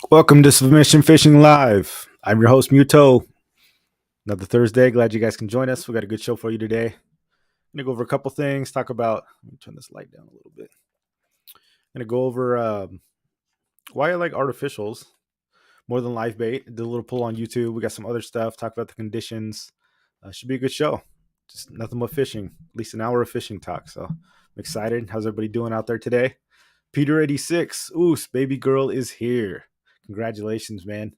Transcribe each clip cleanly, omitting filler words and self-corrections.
Welcome to Submission Fishing Live. I'm your host, Muto. Another Thursday. Glad you guys can join us. We got a good show for you today. I'm going to go over a couple things, talk about, let me turn this light down a little bit. I'm going to go over why I like artificials more than live bait. Did a little pull on YouTube. We got some other stuff, talk about the conditions. Should be a good show. Just nothing but fishing, at least an hour of fishing talk. So I'm excited. How's everybody doing out there today? Peter86, Oos, baby girl is here. Congratulations, man.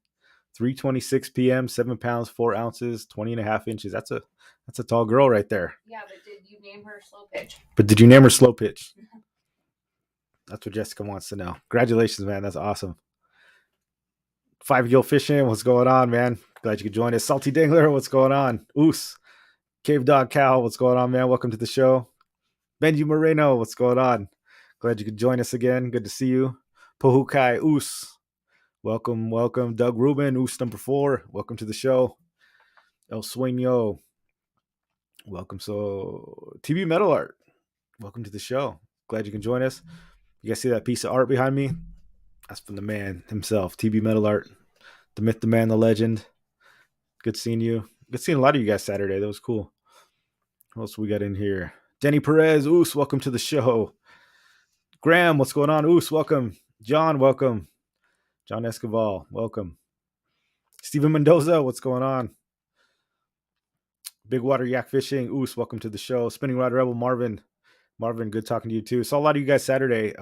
3:26 p.m., 7 pounds, 4 ounces, 20 and a half inches. That's a tall girl right there. Yeah, but did you name her Slow Pitch? But did you name her Slow Pitch? That's what Jessica wants to know. Congratulations, man. That's awesome. 5 Gill Fishing, what's going on, man? Glad you could join us. Salty Dingler, what's going on? Oos. Cave Dog Cal, what's going on, man? Welcome to the show. Benji Moreno, what's going on? Glad you could join us again. Good to see you. Pohukai Oos. Welcome. Doug Rubin, Oos number 4. Welcome to the show. El Sueño. Welcome. So, TB Metal Art. Welcome to the show. Glad you can join us. You guys see that piece of art behind me? That's from the man himself, TB Metal Art. The myth, the man, the legend. Good seeing you. Good seeing a lot of you guys Saturday. That was cool. What else we got in here? Denny Perez, Oos, welcome to the show. Graham, what's going on? Oos, welcome. John, welcome. John Escobar, welcome. Steven Mendoza, what's going on? Big Water Yak Fishing, Oos, welcome to the show. Spinning Rod Rebel, Marvin, good talking to you too. Saw a lot of you guys Saturday.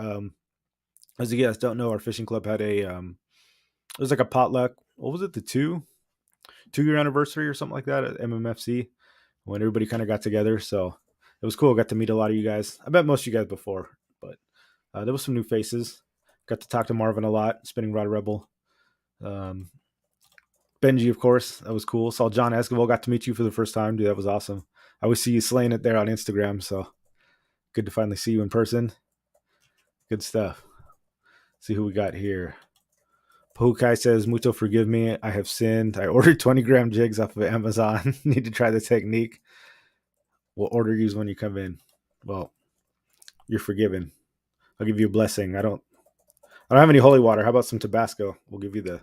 As you guys don't know, our fishing club had a it was like a potluck. What was it? The two-year anniversary or something like that at MMFC when everybody kind of got together. So it was cool. Got to meet a lot of you guys. I met most of you guys before, but there was some new faces. Got to talk to Marvin a lot. Spinning Rod Rebel. Benji, of course, that was cool. Saw John Escobar. Got to meet you for the first time, dude. That was awesome. I always see you slaying it there on Instagram. So good to finally see you in person. Good stuff. See who we got here. Pohukai says, Muto, forgive me. I have sinned. I ordered 20-gram jigs off of Amazon. Need to try the technique. We'll order you when you come in. Well, you're forgiven. I'll give you a blessing. I don't have any holy water. How about some Tabasco? We'll give you the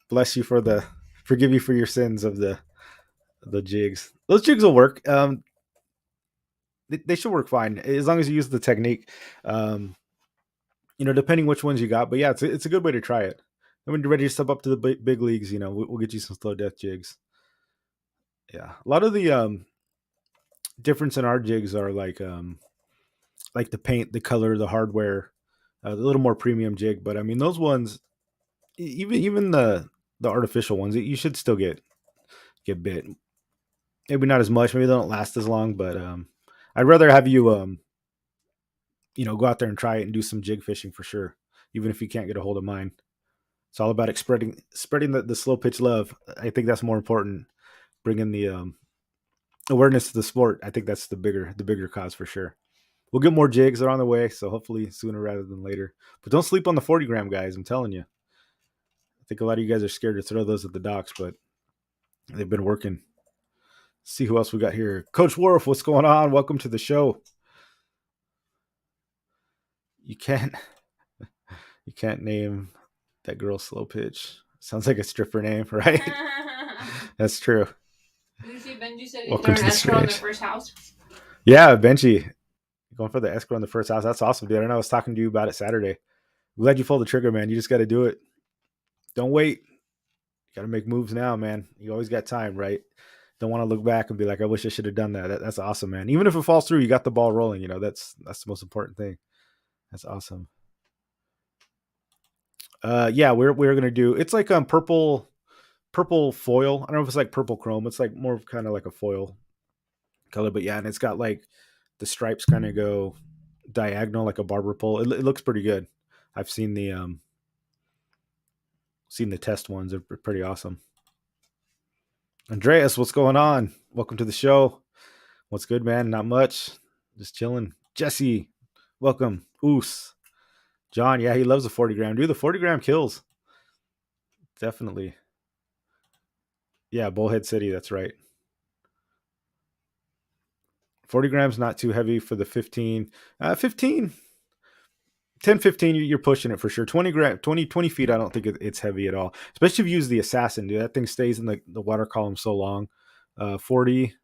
bless you for the forgive you for your sins of the jigs. Those jigs will work. They should work fine as long as you use the technique. Depending which ones you got. But yeah, it's a good way to try it. And when you're ready to step up to the big leagues, we'll get you some slow death jigs. Yeah, a lot of the difference in our jigs are like the paint, the color, the hardware, a little more premium jig. But I mean, those ones, even the artificial ones, you should still get bit. Maybe not as much. Maybe they don't last as long. But I'd rather have you go out there and try it and do some jig fishing for sure, even if you can't get a hold of mine. It's all about spreading the slow pitch love. I think that's more important. Bringing the awareness to the sport. I think that's the bigger cause for sure. We'll get more jigs. They're on the way, so hopefully sooner rather than later. But don't sleep on the 40-gram guys. I'm telling you. I think a lot of you guys are scared to throw those at the docks, but they've been working. Let's see who else we got here. Coach Worf, what's going on? Welcome to the show. You can't name that girl Slow Pitch. Sounds like a stripper name, right? That's true. Did you see Benji said Welcome he's to the escrow on the stage. first house? Yeah, Benji. Going for the escrow in the first house. That's awesome, dude. I know I was talking to you about it Saturday. Glad you pulled the trigger, man. You just got to do it. Don't wait. You got to make moves now, man. You always got time, right? Don't want to look back and be like, I wish I should have done that. That's awesome, man. Even if it falls through, you got the ball rolling. That's the most important thing. That's awesome. Yeah, we're gonna do. It's like purple foil. I don't know if it's like purple chrome. It's like more of kind of like a foil color, but yeah, and it's got like the stripes kind of go diagonal like a barber pole. It looks pretty good. I've seen the test ones. They're pretty awesome. Andreas, what's going on? Welcome to the show. What's good, man? Not much. Just chilling. Jesse, welcome. Oos. John, yeah, he loves the 40-gram. Dude, the 40-gram kills. Definitely. Yeah, Bullhead City, that's right. 40 grams, not too heavy for the 15. 15 10, 15, you're pushing it for sure. 20 feet, I don't think it's heavy at all. Especially if you use the assassin, dude. That thing stays in the water column so long. 40.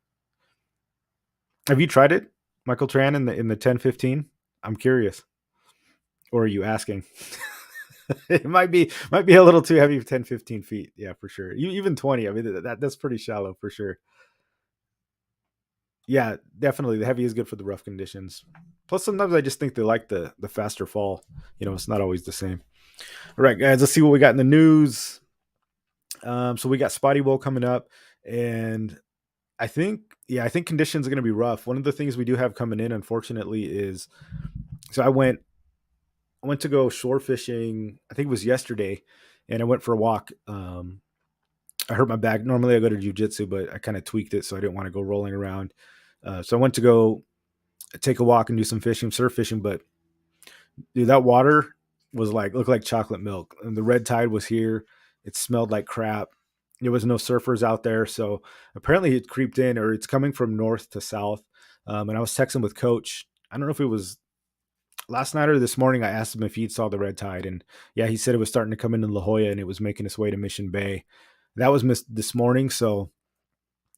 Have you tried it, Michael Tran, in the 10, 15? I'm curious. Or are you asking? It might be a little too heavy for 10, 15 feet. Yeah, for sure. Even 20. I mean, that's pretty shallow for sure. Yeah, definitely. The heavy is good for the rough conditions. Plus, sometimes I just think they like the faster fall. It's not always the same. All right, guys, let's see what we got in the news. So we got Spotty Bowl coming up, and I think conditions are going to be rough. One of the things we do have coming in, unfortunately, is so I went to go shore fishing. I think it was yesterday, and I went for a walk. I hurt my back. Normally, I go to jujitsu, but I kind of tweaked it, so I didn't want to go rolling around. So I went to go take a walk and do some fishing, surf fishing. But dude, that water was looked like chocolate milk, and the red tide was here. It smelled like crap. There was no surfers out there, so apparently it creeped in, or it's coming from north to south. And I was texting with Coach. I don't know if it was last night or this morning. I asked him if he saw the red tide, and yeah, he said it was starting to come into La Jolla and it was making its way to Mission Bay. That was missed this morning, so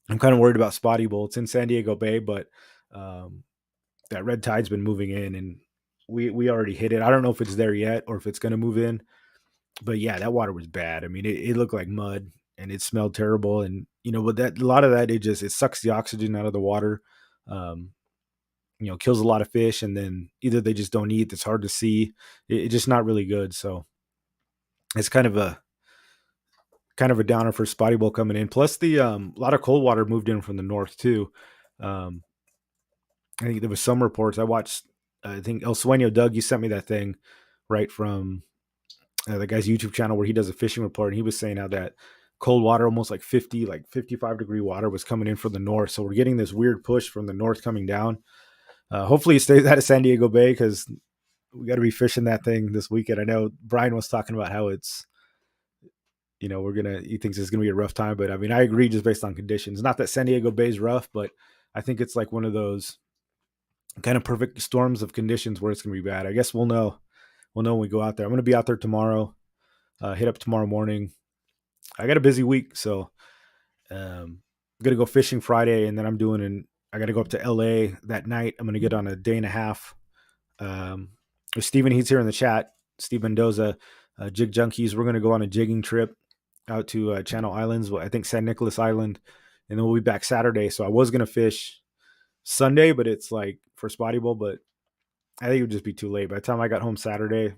I'm kind of worried about Spotty Bowl. It's in San Diego Bay, but um, that red tide's been moving in, and we already hit it. I don't know if it's there yet or if it's going to move in, but yeah, that water was bad. I mean, it looked like mud and it smelled terrible. And but that a lot of that it sucks the oxygen out of the water. Um, kills a lot of fish, and then either they just don't eat. It's hard to see. It's just not really good. So it's kind of a downer for Spotty Bowl coming in. Plus the a lot of cold water moved in from the north too. Um, I think there was some reports I watched. I think El Sueño Doug, you sent me that thing right from the guy's YouTube channel where he does a fishing report, and he was saying how that cold water, almost like 50, like 55-degree water, was coming in from the north. So we're getting this weird push from the north coming down. Hopefully, it stays out of San Diego Bay because we got to be fishing that thing this weekend. I know Brian was talking about how he thinks it's gonna be a rough time, but I mean, I agree just based on conditions. Not that San Diego Bay is rough, but I think it's like one of those kind of perfect storms of conditions where it's gonna be bad. I guess we'll know. We'll know when we go out there. I'm gonna be out there tomorrow. Hit up tomorrow morning. I got a busy week, so I'm gonna go fishing Friday, and then I got to go up to LA that night. I'm gonna get on a day and a half. With Steven, he's here in the chat. Steve Mendoza, Jig Junkies. We're gonna go on a jigging trip out to Channel Islands. I think San Nicolas Island, and then we'll be back Saturday. So I was gonna fish Sunday, but it's like for Spotty Bowl, but I think it would just be too late. By the time I got home Saturday,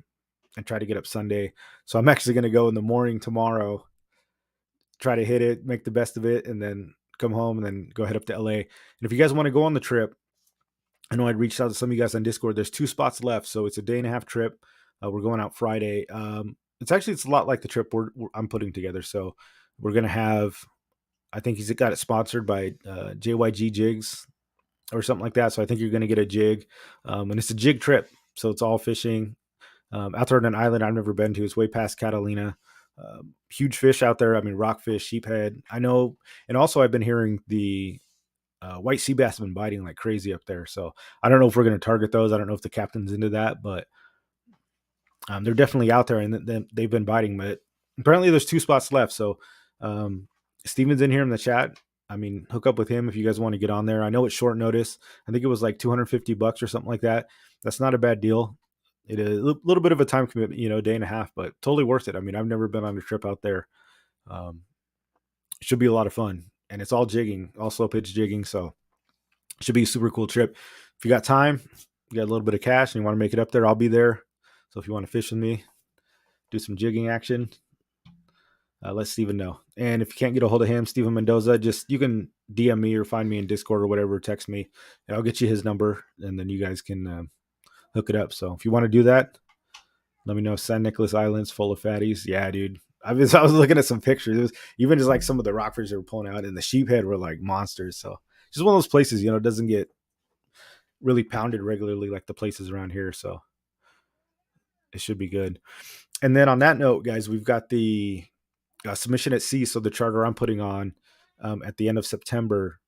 I tried to get up Sunday. So I'm actually gonna go in the morning tomorrow, try to hit it, make the best of it, and then come home and then go head up to LA. And if you guys want to go on the trip, I know I'd reached out to some of you guys on Discord. There's 2 spots left, so it's a day and a half trip. We're going out Friday. It's a lot like the trip I'm putting together. So we're gonna have. I think he's got it sponsored by JYG Jigs or something like that. So I think you're gonna get a jig, and it's a jig trip. So it's all fishing out there on an island I've never been to. It's way past Catalina. Huge fish out there. I mean, rockfish, sheephead. I know, and also I've been hearing the white sea bass have been biting like crazy up there. So I don't know if we're going to target those. I don't know if the captain's into that, but they're definitely out there, and they've been biting. But apparently, there's 2 spots left. So Steven's in here in the chat. I mean, hook up with him if you guys want to get on there. I know it's short notice. I think it was like $250 or something like that. That's not a bad deal. It is a little bit of a time commitment, day and a half, but totally worth it. I mean, I've never been on a trip out there. It should be a lot of fun, and it's all jigging, all slow pitch jigging. So it should be a super cool trip. If you got time, you got a little bit of cash, and you want to make it up there, I'll be there. So if you want to fish with me, do some jigging action, let Steven know. And if you can't get a hold of him, Steven Mendoza, you can DM me or find me in Discord or whatever, text me, and I'll get you his number, and then you guys can hook it up. So if you want to do that, let me know. San Nicolas Islands full of fatties. Yeah, dude. I was looking at some pictures. It was even just like some of the rockfish they were pulling out, and the sheephead were like monsters. So just one of those places, it doesn't get really pounded regularly like the places around here. So it should be good. And then on that note, guys, we've got the Submission at Sea. So the charter I'm putting on at the end of September.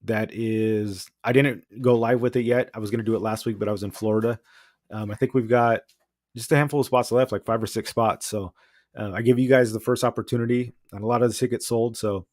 That is, I didn't go live with it yet. I was going to do it last week, but I was in Florida. I think we've got just a handful of spots left, like 5 or 6 spots. So I give you guys the first opportunity, and a lot of the tickets sold. So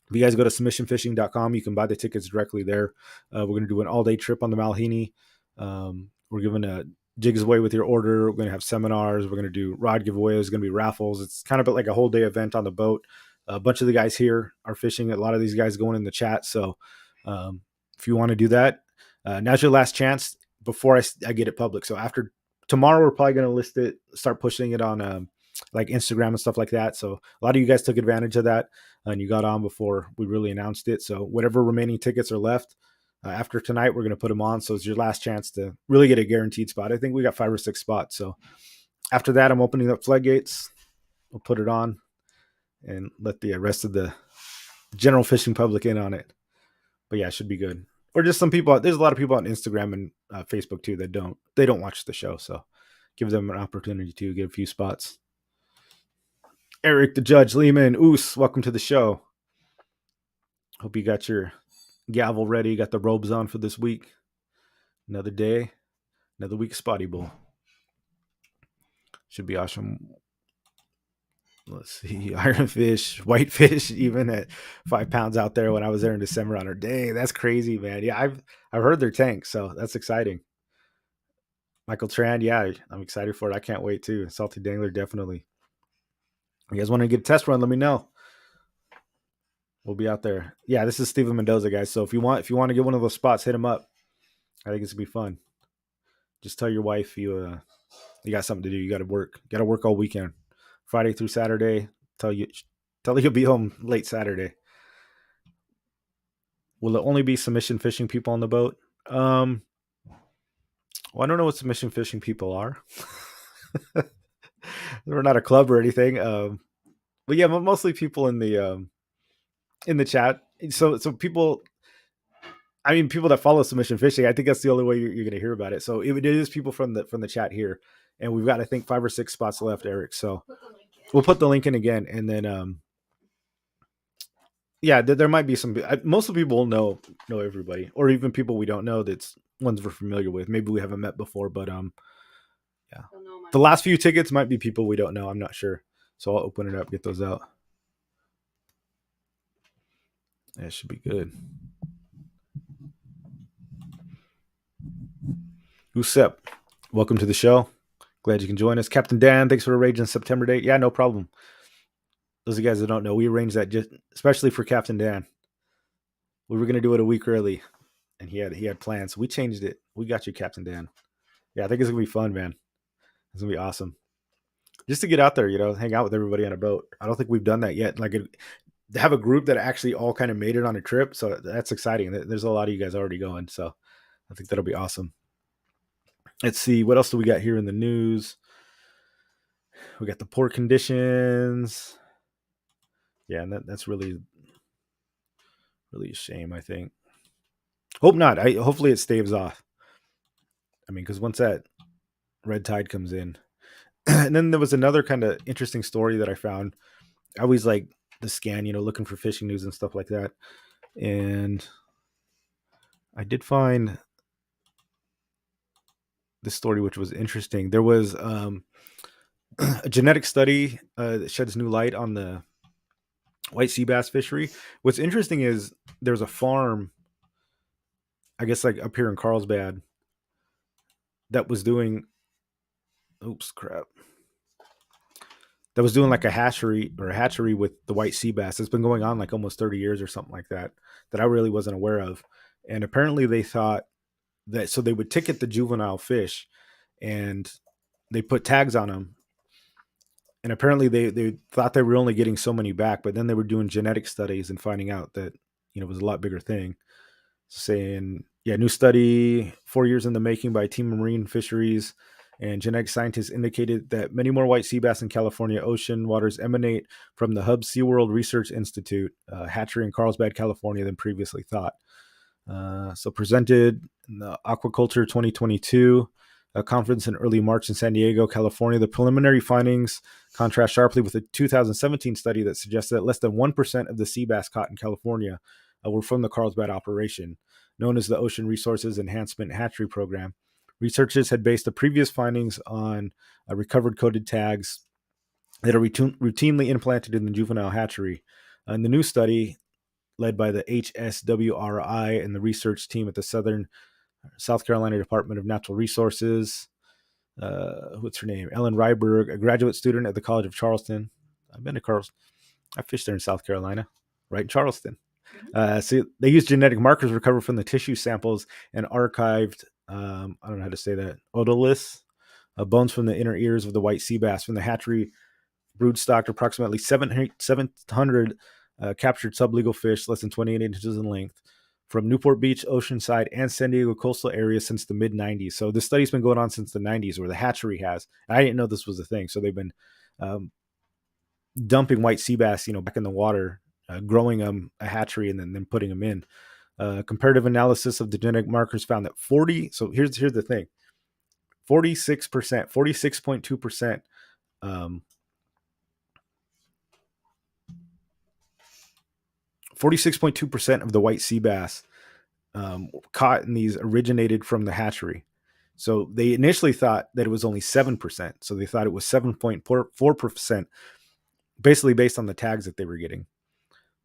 if you guys go to submissionfishing.com, you can buy the tickets directly there. We're going to do an all-day trip on the Malhini. We're giving jigs away with your order. We're going to have seminars. We're going to do rod giveaways. There's going to be raffles. It's kind of like a whole day event on the boat. A bunch of the guys here are fishing. A lot of these guys going in the chat. So if you want to do that, now's your last chance before I get it public. So after tomorrow, we're probably going to list it, start pushing it on like Instagram and stuff like that. So a lot of you guys took advantage of that and you got on before we really announced it. So whatever remaining tickets are left after tonight, we're going to put them on. So it's your last chance to really get a guaranteed spot. I think we got 5 or 6 spots. So after that, I'm opening up floodgates. We'll put it on and let the rest of the general fishing public in on it. But yeah, it should be good. Or just some people. There's a lot of people on Instagram and Facebook too that don't watch the show. So give them an opportunity to get a few spots. Eric the Judge Lehman, Oos, welcome to the show. Hope you got your gavel ready, got the robes on for this week. Another day, another week of Spotty Bowl. Should be awesome. Let's see, ironfish, whitefish, even at 5 pounds out there when I was there in December on her day. That's crazy, man. Yeah, I've heard their tanks, so that's exciting. Michael Tran, yeah, I'm excited for it. I can't wait too. Salty Dangler, definitely. You guys want to get a test run? Let me know. We'll be out there. Yeah, this is Steven Mendoza, guys. So if you want to get one of those spots, hit him up. I think it's gonna be fun. Just tell your wife you got something to do. You got to work. Got to work all weekend, Friday through Saturday. Tell her you'll be home late Saturday. Will it only be submission fishing people on the boat? Well, I don't know what submission fishing people are. We're not a club or anything. But yeah, mostly people in the chat. So people, I mean, people that follow submission fishing. I think that's the only way you're going to hear about it. So it is people from the chat here, and we've got I think 5 or 6 spots left, Eric. So we'll put the link in again, and then yeah, there might be some. Most of the people know everybody, or even people we don't know. That's ones we're familiar with. Maybe we haven't met before, but yeah. The last few tickets might be people we don't know. I'm not sure. So I'll open it up, get those out. That should be good. Usep, welcome to the show. Glad you can join us. Captain Dan, thanks for arranging September date. Yeah, no problem. Those of you guys that don't know, we arranged that just especially for Captain Dan. We were going to do it a week early, and he had plans. So we changed it. We got you, Captain Dan. Yeah, I think it's going to be fun, man. It's going to be awesome. Just to get out there, hang out with everybody on a boat. I don't think we've done that yet. Like, to have a group that actually all kind of made it on a trip. So that's exciting. There's a lot of you guys already going. So I think that'll be awesome. Let's see. What else do we got here in the news? We got the port conditions. Yeah, and that's really a shame, I think. Hope not. Hopefully it staves off. I mean, because once that red tide comes in. And then there was another kind of interesting story that I found. I always like the scan, looking for fishing news and stuff like that. And I did find this story, which was interesting. There was a genetic study that sheds new light on the white sea bass fishery. What's interesting is there's a farm, I guess like up here in Carlsbad, that was doing that was doing like a hatchery with the white sea bass. It's been going on like almost 30 years or something like that I really wasn't aware of. And apparently they thought that, so they would ticket the juvenile fish and they put tags on them. And apparently they thought they were only getting so many back, but then they were doing genetic studies and finding out that, it was a lot bigger thing. Saying, yeah, new study 4 years in the making by Team Marine Fisheries and genetic scientists indicated that many more white sea bass in California ocean waters emanate from the Hub SeaWorld Research Institute hatchery in Carlsbad, California than previously thought. So presented in the Aquaculture 2022 a conference in early March in San Diego, California. The preliminary findings contrast sharply with a 2017 study that suggested that less than 1% of the sea bass caught in California were from the Carlsbad operation, known as the Ocean Resources Enhancement Hatchery Program. Researchers had based the previous findings on recovered coded tags that are routinely implanted in the juvenile hatchery. In the new study, led by the HSWRI and the research team at the South Carolina Department of Natural Resources, what's her name? Ellen Ryberg, a graduate student at the College of Charleston. I've been to Charleston. I fished there in South Carolina, right in Charleston. So they used genetic markers recovered from the tissue samples and archived, I don't know how to say that, otoliths, bones from the inner ears of the white sea bass from the hatchery broodstocked approximately 700 captured sublegal fish, less than 28 inches in length, from Newport Beach, Oceanside, and San Diego coastal areas since the mid 90s. So this study's been going on since the 90s, where the hatchery has. I didn't know this was a thing. So they've been dumping white sea bass, back in the water, growing them a hatchery, and then putting them in. Comparative analysis of the genetic markers found that 40. So here's the thing: 46%, 46.2%. 46.2% of the white sea bass caught in these originated from the hatchery. So they initially thought that it was only 7%. So they thought it was 7.4%, basically based on the tags that they were getting.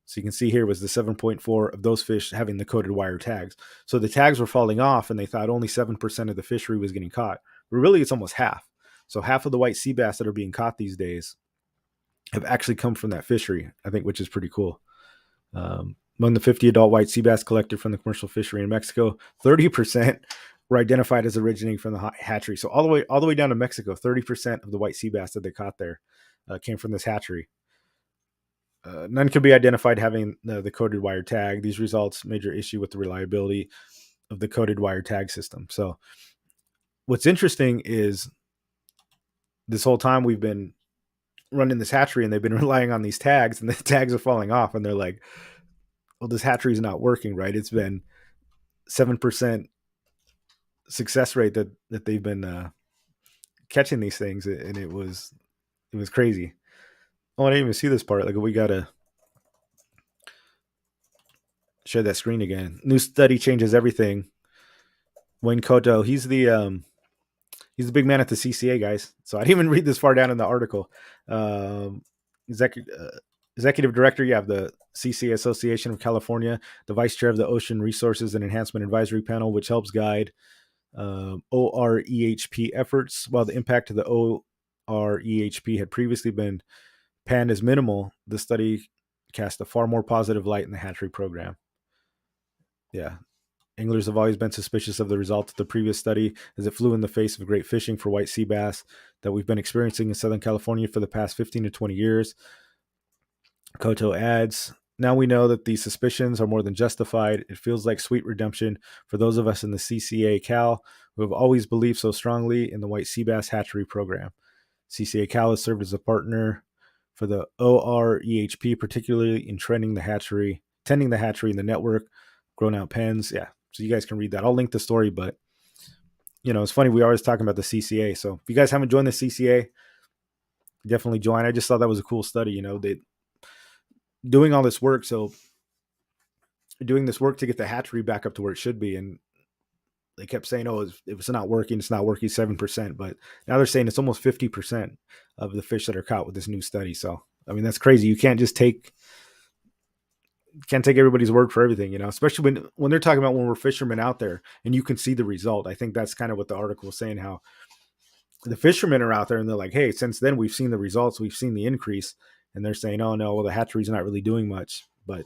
So you can see here was the 7.4 of those fish having the coated wire tags. So the tags were falling off, and they thought only 7% of the fishery was getting caught. But really, it's almost half. So half of the white sea bass that are being caught these days have actually come from that fishery, I think, which is pretty cool. Among the 50 adult white sea bass collected from the commercial fishery in Mexico, 30% were identified as originating from the hatchery. So all the way down to Mexico, 30% of the white sea bass that they caught there came from this hatchery. None could be identified having the coded wire tag. These results major issue with the reliability of the coded wire tag system. So what's interesting is this whole time we've been running this hatchery, and they've been relying on these tags, and the tags are falling off, and they're like, well, this hatchery is not working, right? It's been 7% success rate that they've been catching these things, and it was crazy. Oh, I didn't even see this part. Like, we gotta share that screen again. New study changes everything. Wayne Koto, he's the big man at the CCA, guys. So I didn't even read this far down in the article. Executive director, you have the CCA Association of California, the vice chair of the Ocean Resources and Enhancement Advisory Panel, which helps guide OREHP efforts. While the impact of the OREHP had previously been panned as minimal, the study cast a far more positive light in the hatchery program. Yeah. Anglers have always been suspicious of the results of the previous study, as it flew in the face of great fishing for white sea bass that we've been experiencing in Southern California for the past 15 to 20 years. Koto adds, now we know that these suspicions are more than justified. It feels like sweet redemption for those of us in the CCA Cal who have always believed so strongly in the white sea bass hatchery program. CCA Cal has served as a partner for the OREHP, particularly in tending the hatchery in the network, grown out pens. Yeah, so you guys can read that. I'll link the story, but it's funny. We always talking about the CCA. So if you guys haven't joined the CCA, definitely join. I just thought that was a cool study. They doing all this work. So doing this work to get the hatchery back up to where it should be. And they kept saying, oh, if it's not working, 7%. But now they're saying it's almost 50% of the fish that are caught with this new study. So, I mean, that's crazy. You can't just take everybody's word for everything, especially when they're talking about when we're fishermen out there and you can see the result. I think that's kind of what the article was saying, how the fishermen are out there and they're like, hey, since then we've seen the results, we've seen the increase. And they're saying, oh no, well, the hatchery's not really doing much. But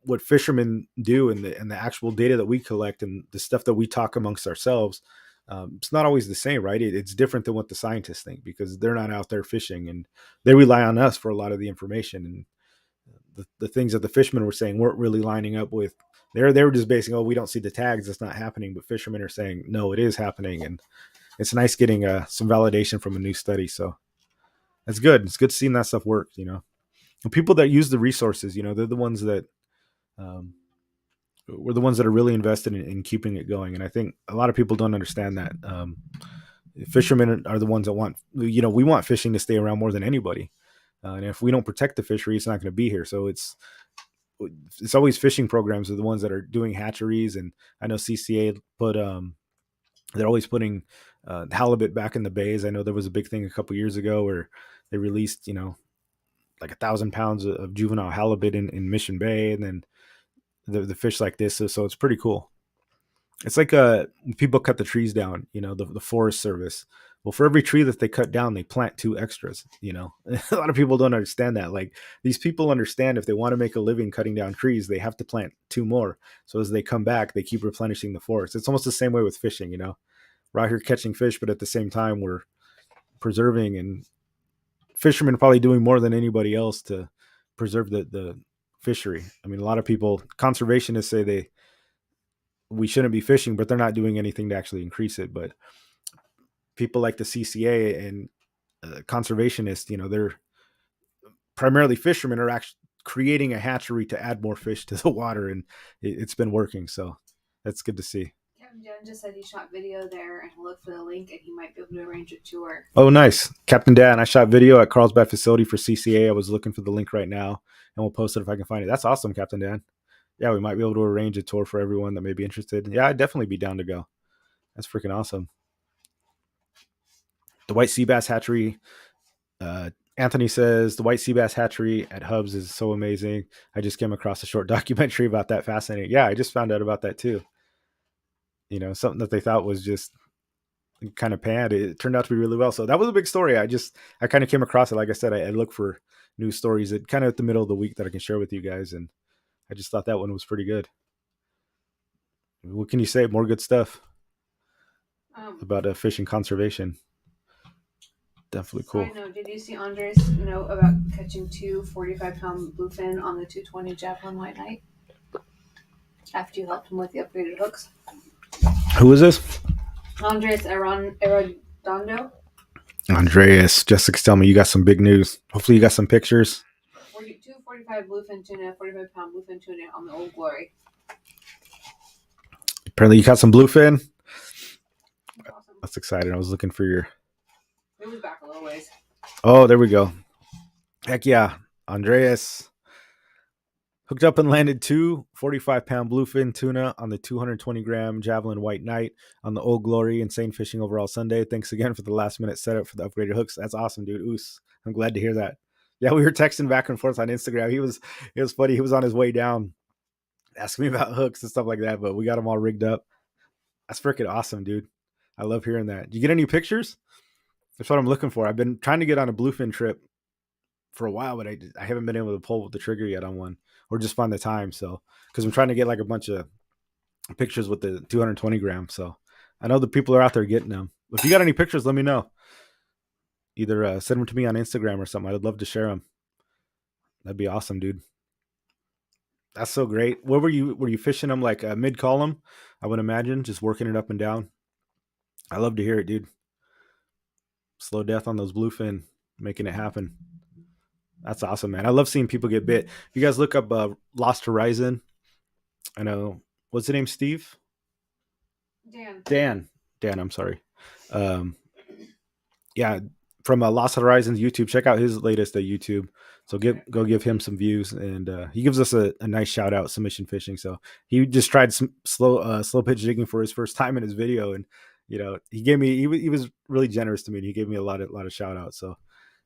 what fishermen do and the actual data that we collect and the stuff that we talk amongst ourselves, it's not always the same, right? It's different than what the scientists think, because they're not out there fishing and they rely on us for a lot of the information. And the things that the fishermen were saying weren't really lining up with. They were just basing, oh, we don't see the tags, it's not happening. But fishermen are saying, no, it is happening. And it's nice getting some validation from a new study. So that's good. It's good seeing that stuff work, And people that use the resources, they're the ones that we're the ones that are really invested in keeping it going. And I think a lot of people don't understand that. Fishermen are the ones that want, we want fishing to stay around more than anybody. And if we don't protect the fishery, it's not going to be here. So it's always fishing programs are the ones that are doing hatcheries. And I know CCA put They're always putting halibut back in the bays. I know there was a big thing a couple years ago where they released, like 1,000 pounds of juvenile halibut in Mission Bay, and then the fish like this. So it's pretty cool. It's like people cut the trees down, the Forest Service. Well, for every tree that they cut down, they plant two extras. A lot of people don't understand that. Like, these people understand if they want to make a living cutting down trees, they have to plant two more. So as they come back, they keep replenishing the forest. It's almost the same way with fishing. We're out here catching fish, but at the same time, we're preserving, and fishermen are probably doing more than anybody else to preserve the fishery. I mean, a lot of people, conservationists, say we shouldn't be fishing, but they're not doing anything to actually increase it. But people like the CCA and conservationists, they're primarily fishermen, are actually creating a hatchery to add more fish to the water, and it's been working. So that's good to see. Captain Dan just said he shot video there and he'll look for the link and he might be able to arrange a tour. Oh, nice. Captain Dan, I shot video at Carlsbad facility for CCA. I was looking for the link right now, and we'll post it if I can find it. That's awesome, Captain Dan. Yeah, we might be able to arrange a tour for everyone that may be interested. Yeah, I'd definitely be down to go. That's freaking awesome. The White Sea Bass Hatchery. Anthony says the White Sea Bass Hatchery at Hubs is so amazing. I just came across a short documentary about that. Fascinating. Yeah, I just found out about that too. Something that they thought was just kind of panned. It turned out to be really well. So that was a big story. I kind of came across it. Like I said, I look for news stories at kind of at the middle of the week that I can share with you guys. And I just thought that one was pretty good. What can you say? More good stuff about fishing conservation. Definitely cool. Side note, did you see Andres note about catching 2 45-pound bluefin on the 220 Javelin White Knight after you helped him with the upgraded hooks? Who is this? Andres Arredondo. Andreas, Jessica, tell me you got some big news. Hopefully you got some pictures. 45 bluefin tuna, 45-pound bluefin tuna on the Old Glory. Apparently you caught some bluefin. Awesome. That's exciting. I was looking for your... It was back a little ways. Oh, there we go. Heck yeah. Andreas hooked up and landed 2 45-pound bluefin tuna on the 220-gram Javelin White Knight on the Old Glory Insane Fishing Overall Sunday. Thanks again for the last-minute setup for the upgraded hooks. That's awesome, dude. Oos. I'm glad to hear that. Yeah, we were texting back and forth on Instagram. It was funny. He was on his way down asking me about hooks and stuff like that, but we got them all rigged up. That's freaking awesome, dude. I love hearing that. You get any pictures? That's what I'm looking for. I've been trying to get on a bluefin trip for a while, but I haven't been able to pull the trigger yet on one, or just find the time. So, because I'm trying to get like a bunch of pictures with the 220 gram. So I know the people are out there getting them. If you got any pictures, let me know. Either send them to me on Instagram or something. I'd love to share them. That'd be awesome, dude. That's so great. Where were you fishing them like mid column? I would imagine, just working it up and down. I love to hear it, dude. Slow death on those bluefin, making it happen. That's awesome, man. I love seeing people get bit. If you guys look up Lost Horizon, I know, what's the name? Steve? Dan, I'm sorry. Yeah, from Lost Horizons YouTube. Check out his latest YouTube. So go give him some views, and he gives us a nice shout out, submission fishing. So he just tried some slow pitch jigging for his first time in his video, and he gave me he was really generous to me. And he gave me a lot of shout outs. So,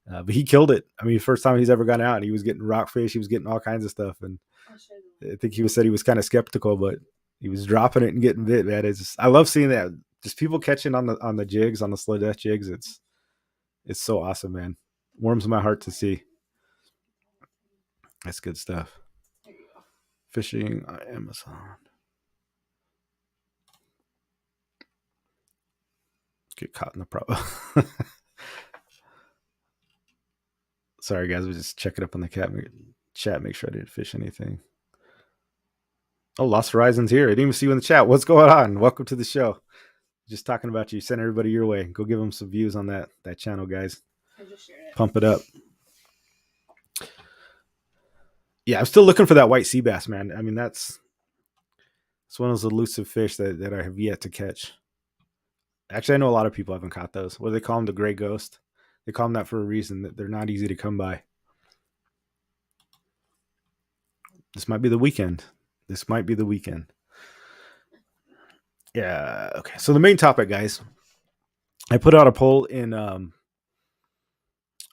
but he killed it. I mean, first time he's ever gone out, and he was getting rockfish, he was getting all kinds of stuff, and I think said he was kind of skeptical, but he was dropping it and getting bit. Man, I love seeing that. Just people catching on the jigs, on the slow death jigs. It's so awesome, man. Warms my heart to see. That's good stuff. Fishing on Amazon. Get caught in the problem. Sorry, guys. I was just checking up on the chat. Make sure I didn't fish anything. Oh, Lost Horizons here. I didn't even see you in the chat. What's going on? Welcome to the show. Just talking about you. Send everybody your way. Go give them some views on that channel, guys. I just shared it. Pump it up. Yeah, I'm still looking for that white sea bass, man. I mean, it's one of those elusive fish that I have yet to catch. Actually, I know a lot of people haven't caught those. What do they call them? The gray ghost. They call them that for a reason. That they're not easy to come by. This might be the weekend. Yeah. Okay. So the main topic, guys, I put out a poll in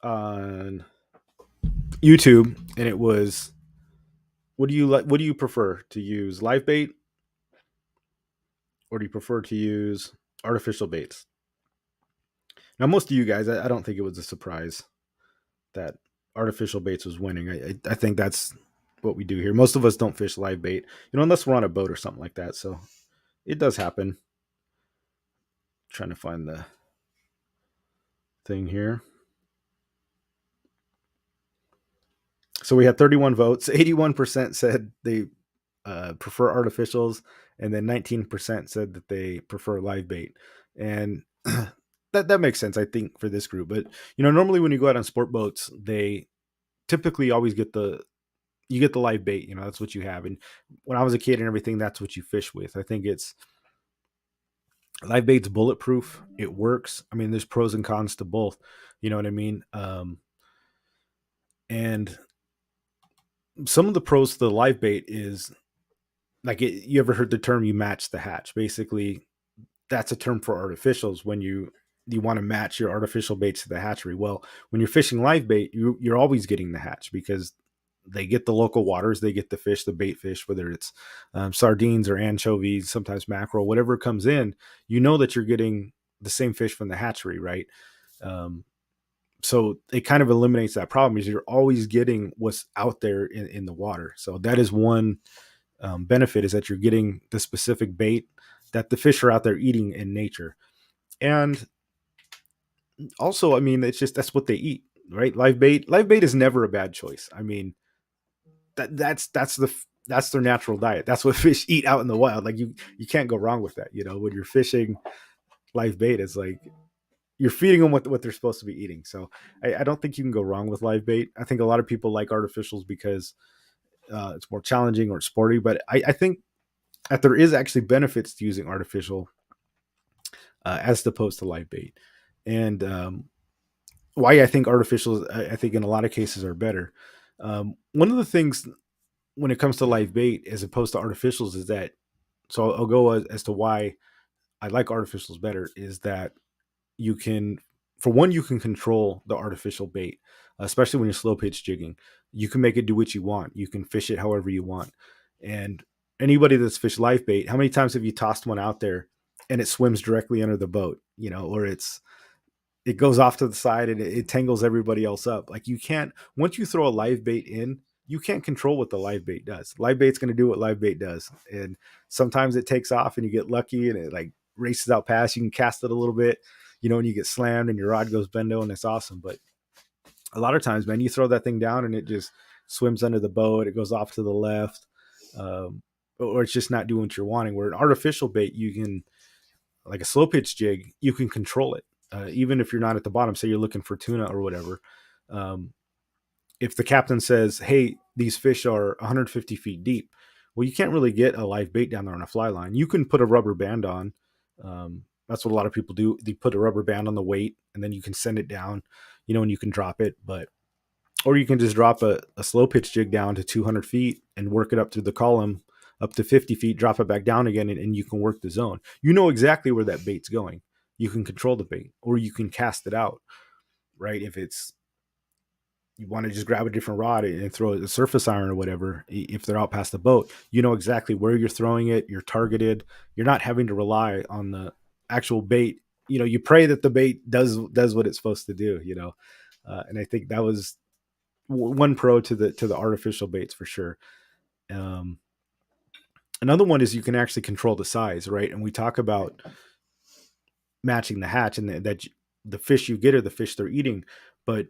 on YouTube, and it was, what do you like? What do you prefer to use, live bait, or do you prefer to use artificial baits? Now, most of you guys, I don't think it was a surprise that artificial baits was winning. I think that's what we do here. Most of us don't fish live bait, unless we're on a boat or something like that. So it does happen. Trying to find the thing here. So we had 31 votes. 81% said they prefer artificials, and then 19% said that they prefer live bait. And that makes sense, I think, for this group. But normally when you go out on sport boats, they typically always get the you get the live bait. That's what you have. And when I was a kid and everything, that's what you fish with. I think it's live bait's bulletproof. It works. I mean, there's pros and cons to both. You know what I mean? And some of the pros to the live bait is like you ever heard the term "you match the hatch"? Basically, that's a term for artificials when you want to match your artificial baits to the hatchery. Well, when you're fishing live bait, you're always getting the hatch because they get the local waters, they get the fish, the bait fish, whether it's sardines or anchovies, sometimes mackerel, whatever comes in. You know that you're getting the same fish from the hatchery, right? Um, so it kind of eliminates that problem. Is you're always getting what's out there in the water. So that is one benefit, is that you're getting the specific bait that the fish are out there eating in nature. And also, I mean, it's just that's what they eat, right? Live bait is never a bad choice. I mean, that's their natural diet. That's what fish eat out in the wild. Like you can't go wrong with that. When you're fishing live bait, it's like you're feeding them what they're supposed to be eating. So I don't think you can go wrong with live bait. I think a lot of people like artificials because it's more challenging or sporty, but I think that there is actually benefits to using artificial as opposed to live bait. And why I think artificials, I think in a lot of cases are better. One of the things when it comes to live bait as opposed to artificials is that, so I'll go as to why I like artificials better, is that you can, for one, you can control the artificial bait, especially when you're slow pitch jigging. You can make it do what you want. You can fish it however you want. And anybody that's fished live bait, how many times have you tossed one out there and it swims directly under the boat, or it goes off to the side and it tangles everybody else up. Like, you can't, once you throw a live bait in, you can't control what the live bait does. Live bait's going to do what live bait does. And sometimes it takes off and you get lucky and it like races out past. You can cast it a little bit, and you get slammed and your rod goes bendo and it's awesome. But a lot of times, man, you throw that thing down and it just swims under the boat. It goes off to the left. Or it's just not doing what you're wanting. Where an artificial bait, you can, like a slow pitch jig, you can control it. Even if you're not at the bottom, say you're looking for tuna or whatever. Um, if the captain says, "Hey, these fish are 150 feet deep," well, you can't really get a live bait down there on a fly line. You can put a rubber band on. That's what a lot of people do. They put a rubber band on the weight, and then you can send it down, and you can drop it. But or you can just drop a slow pitch jig down to 200 feet and work it up through the column up to 50 feet, drop it back down again, and you can work the zone. You know exactly where that bait's going. You can control the bait, or you can cast it out, right? If it's, you want to just grab a different rod and throw a surface iron or whatever, if they're out past the boat, you know exactly where you're throwing it. You're targeted. You're not having to rely on the actual bait. You pray that the bait does what it's supposed to do. And I think that was one pro to the artificial baits for sure. Um, Another one is you can actually control the size, right? And we talk about matching the hatch, and that the fish you get are the fish they're eating. But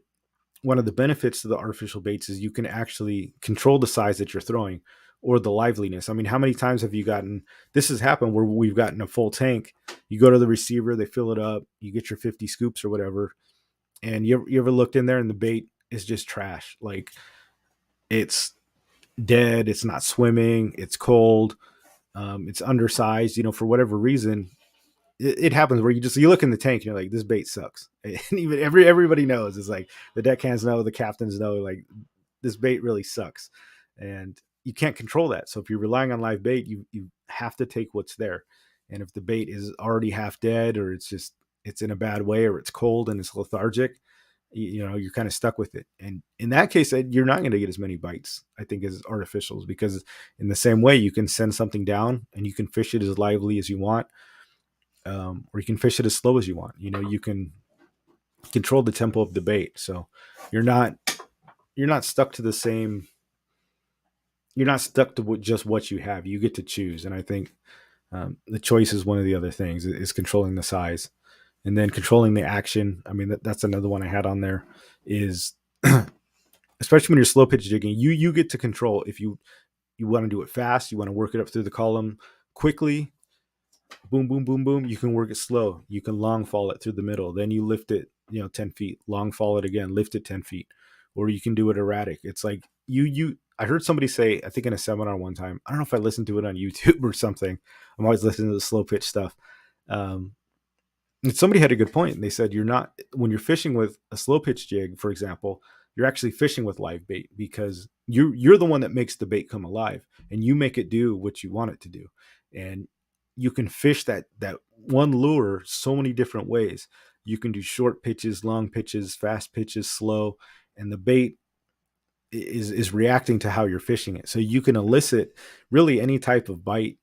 one of the benefits to the artificial baits is you can actually control the size that you're throwing, or the liveliness. I mean, how many times have you gotten, this has happened where we've gotten a full tank, you go to the receiver, they fill it up, you get your 50 scoops or whatever, and you ever looked in there and the bait is just trash. Like, it's dead, it's not swimming, it's cold, it's undersized, for whatever reason. It happens where you look in the tank and you're like, this bait sucks. And even everybody knows. It's like the deckhands know, the captains know, like, this bait really sucks. And you can't control that. So if you're relying on live bait, you have to take what's there. And if the bait is already half dead, or it's in a bad way, or it's cold and it's lethargic, you're kind of stuck with it. And in that case, you're not going to get as many bites, I think, as artificials, because in the same way, you can send something down and you can fish it as lively as you want, or you can fish it as slow as you want. You can control the tempo of the bait, so you're not you're not stuck to the same. You're not stuck to just what you have. You get to choose, and I think the choice is one of the other things, is controlling the size, and then controlling the action. I mean, that's another one I had on there. Is especially when you're slow pitch jigging, you get to control if you want to do it fast, you want to work it up through the column quickly, boom, boom, boom, boom. You can work it slow. You can long fall it through the middle. Then you lift it, 10 feet, long fall it again, lift it 10 feet. Or you can do it erratic. It's like I heard somebody say, I think in a seminar one time, I don't know if I listened to it on YouTube or something. I'm always listening to the slow pitch stuff. Um, and somebody had a good point. And they said, when you're fishing with a slow pitch jig, for example, you're actually fishing with live bait, because you're the one that makes the bait come alive, and you make it do what you want it to do. And you can fish that one lure so many different ways. You can do short pitches, long pitches, fast pitches, slow, and the bait is reacting to how you're fishing it. So you can elicit really any type of bite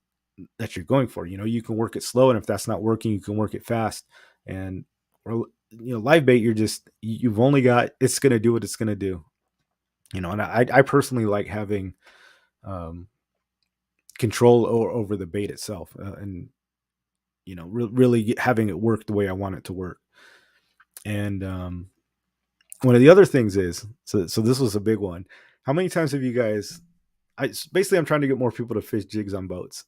that you're going for. You can work it slow, and if that's not working, you can work it fast. And live bait, you've only got, it's going to do what it's going to do. And I personally like having um, control over the bait itself, and really having it work the way I want it to work. And one of the other things is, so this was a big one. How many times have you guys? I'm trying to get more people to fish jigs on boats.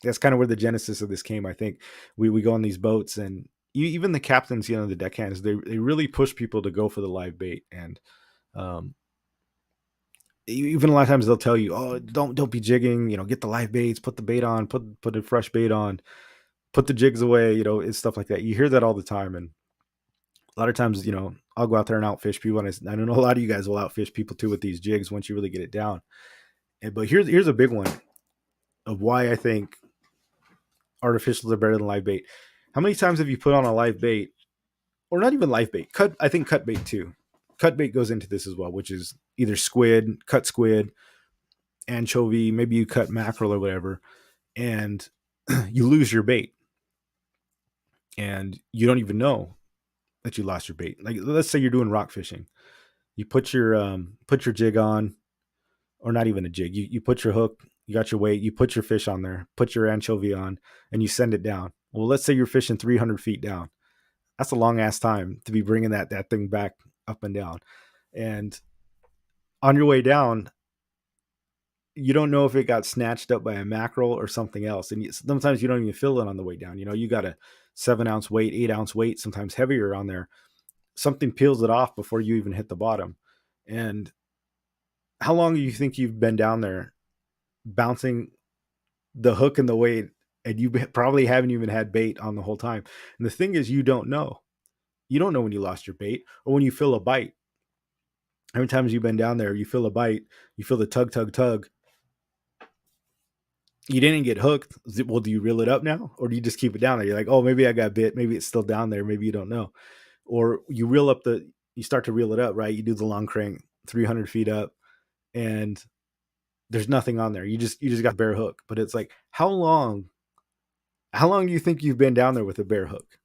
That's kind of where the genesis of this came. I think we go on these boats, and even the captains, the deckhands, they really push people to go for the live bait. And even a lot of times they'll tell you, oh, don't be jigging, get the live baits, put the bait on, put a fresh bait on, put the jigs away, it's stuff like that. You hear that all the time. And a lot of times, I'll go out there and outfish people, and I know a lot of you guys will outfish people too with these jigs once you really get it down. But here's a big one of why I think artificials are better than live bait. How many times have you put on a live bait, or not even live bait? I think cut bait too. Cut bait goes into this as well, which is either cut squid, anchovy, maybe you cut mackerel or whatever, and you lose your bait, and you don't even know that you lost your bait. Like, let's say you're doing rock fishing, you put your jig on, or not even a jig. You put your hook, you got your weight, you put your fish on there, put your anchovy on, and you send it down. Well, let's say you're fishing 300 feet down. That's a long ass time to be bringing that thing back up and down. And on your way down, you don't know if it got snatched up by a mackerel or something else. And sometimes you don't even feel it on the way down. You got a 7-ounce weight, 8-ounce weight, sometimes heavier on there. Something peels it off before you even hit the bottom. And how long do you think you've been down there bouncing the hook and the weight, and you probably haven't even had bait on the whole time? And the thing is, you don't know when you lost your bait, or when you feel a bite. How many times you've been down there, you feel a bite, you feel the tug, you didn't get hooked. Well, do you reel it up now, or do you just keep it down there? You're like, oh, maybe I got bit, maybe it's still down there, maybe you don't know. Or you start to reel it up, right? You do the long crank 300 feet up, and there's nothing on there. You just got a bare hook. But it's like, how long do you think you've been down there with a bare hook?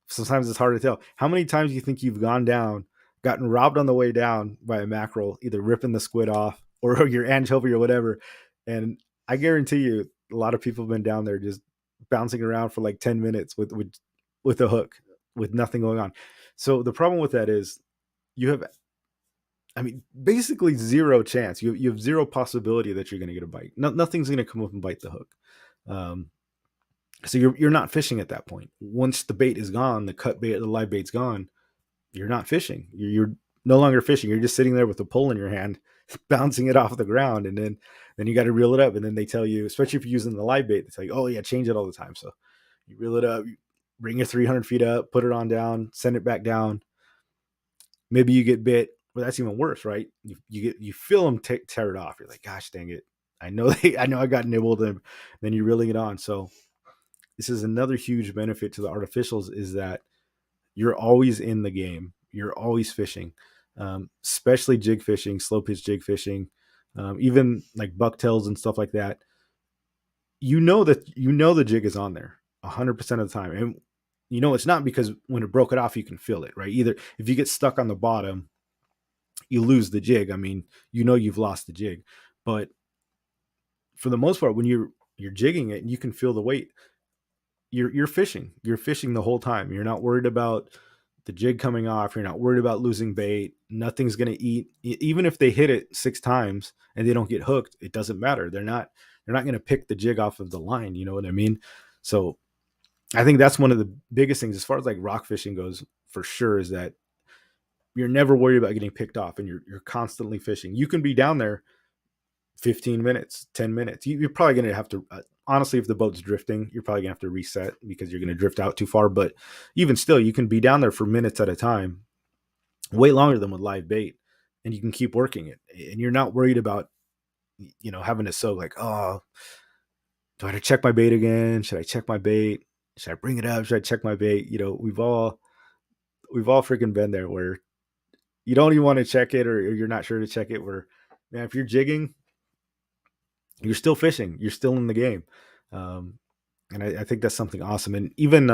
Sometimes it's hard to tell. How many times do you think you've gone down, gotten robbed on the way down by a mackerel, either ripping the squid off or your anchovy or whatever? And I guarantee you, a lot of people have been down there just bouncing around for like 10 minutes with a hook, with nothing going on. So the problem with that is you have, basically zero chance. You have zero possibility that you're going to get a bite. Nothing's going to come up and bite the hook. So you're not fishing at that point. Once the bait is gone, the cut bait, the live bait's gone, you're not fishing. You're no longer fishing. You're just sitting there with a pole in your hand, bouncing it off the ground, and then you got to reel it up. And then they tell you, especially if you're using the live bait, they tell you, oh yeah, change it all the time. So you reel it up, you bring your 300 feet up, put it on down, send it back down. Maybe you get bit. Well, that's even worse, right? You feel them tear it off. You're like, gosh, dang it! I know I got nibbled, and then you're reeling it on. So this is another huge benefit to the artificials, is that you're always in the game. You're always fishing, especially jig fishing, slow pitch jig fishing, even like bucktails and stuff like that. You know the jig is on there 100% of the time, and it's not because when it broke it off you can feel it, right? Either if you get stuck on the bottom, you lose the jig. I mean, you've lost the jig, but for the most part, when you're jigging it and you can feel the weight, you're fishing. You're fishing the whole time. You're not worried about the jig coming off. You're not worried about losing bait. Nothing's going to eat. Even if they hit it 6 times and they don't get hooked, it doesn't matter. They're not going to pick the jig off of the line. You know what I mean? So I think that's one of the biggest things as far as like rock fishing goes, for sure, is that you're never worried about getting picked off, and you're constantly fishing. You can be down there 15 minutes, 10 minutes. You're probably going to have to, honestly, if the boat's drifting, you're probably going to have to reset because you're going to drift out too far. But even still, you can be down there for minutes at a time, way longer than with live bait, and you can keep working it. And you're not worried about, having to soak like, oh, do I check my bait again? Should I check my bait? Should I bring it up? Should I check my bait? We've all freaking been there where you don't even want to check it, or you're not sure to check it. Where, man, if you're jigging, you're still fishing. You're still in the game. Um, and I think that's something awesome. And even,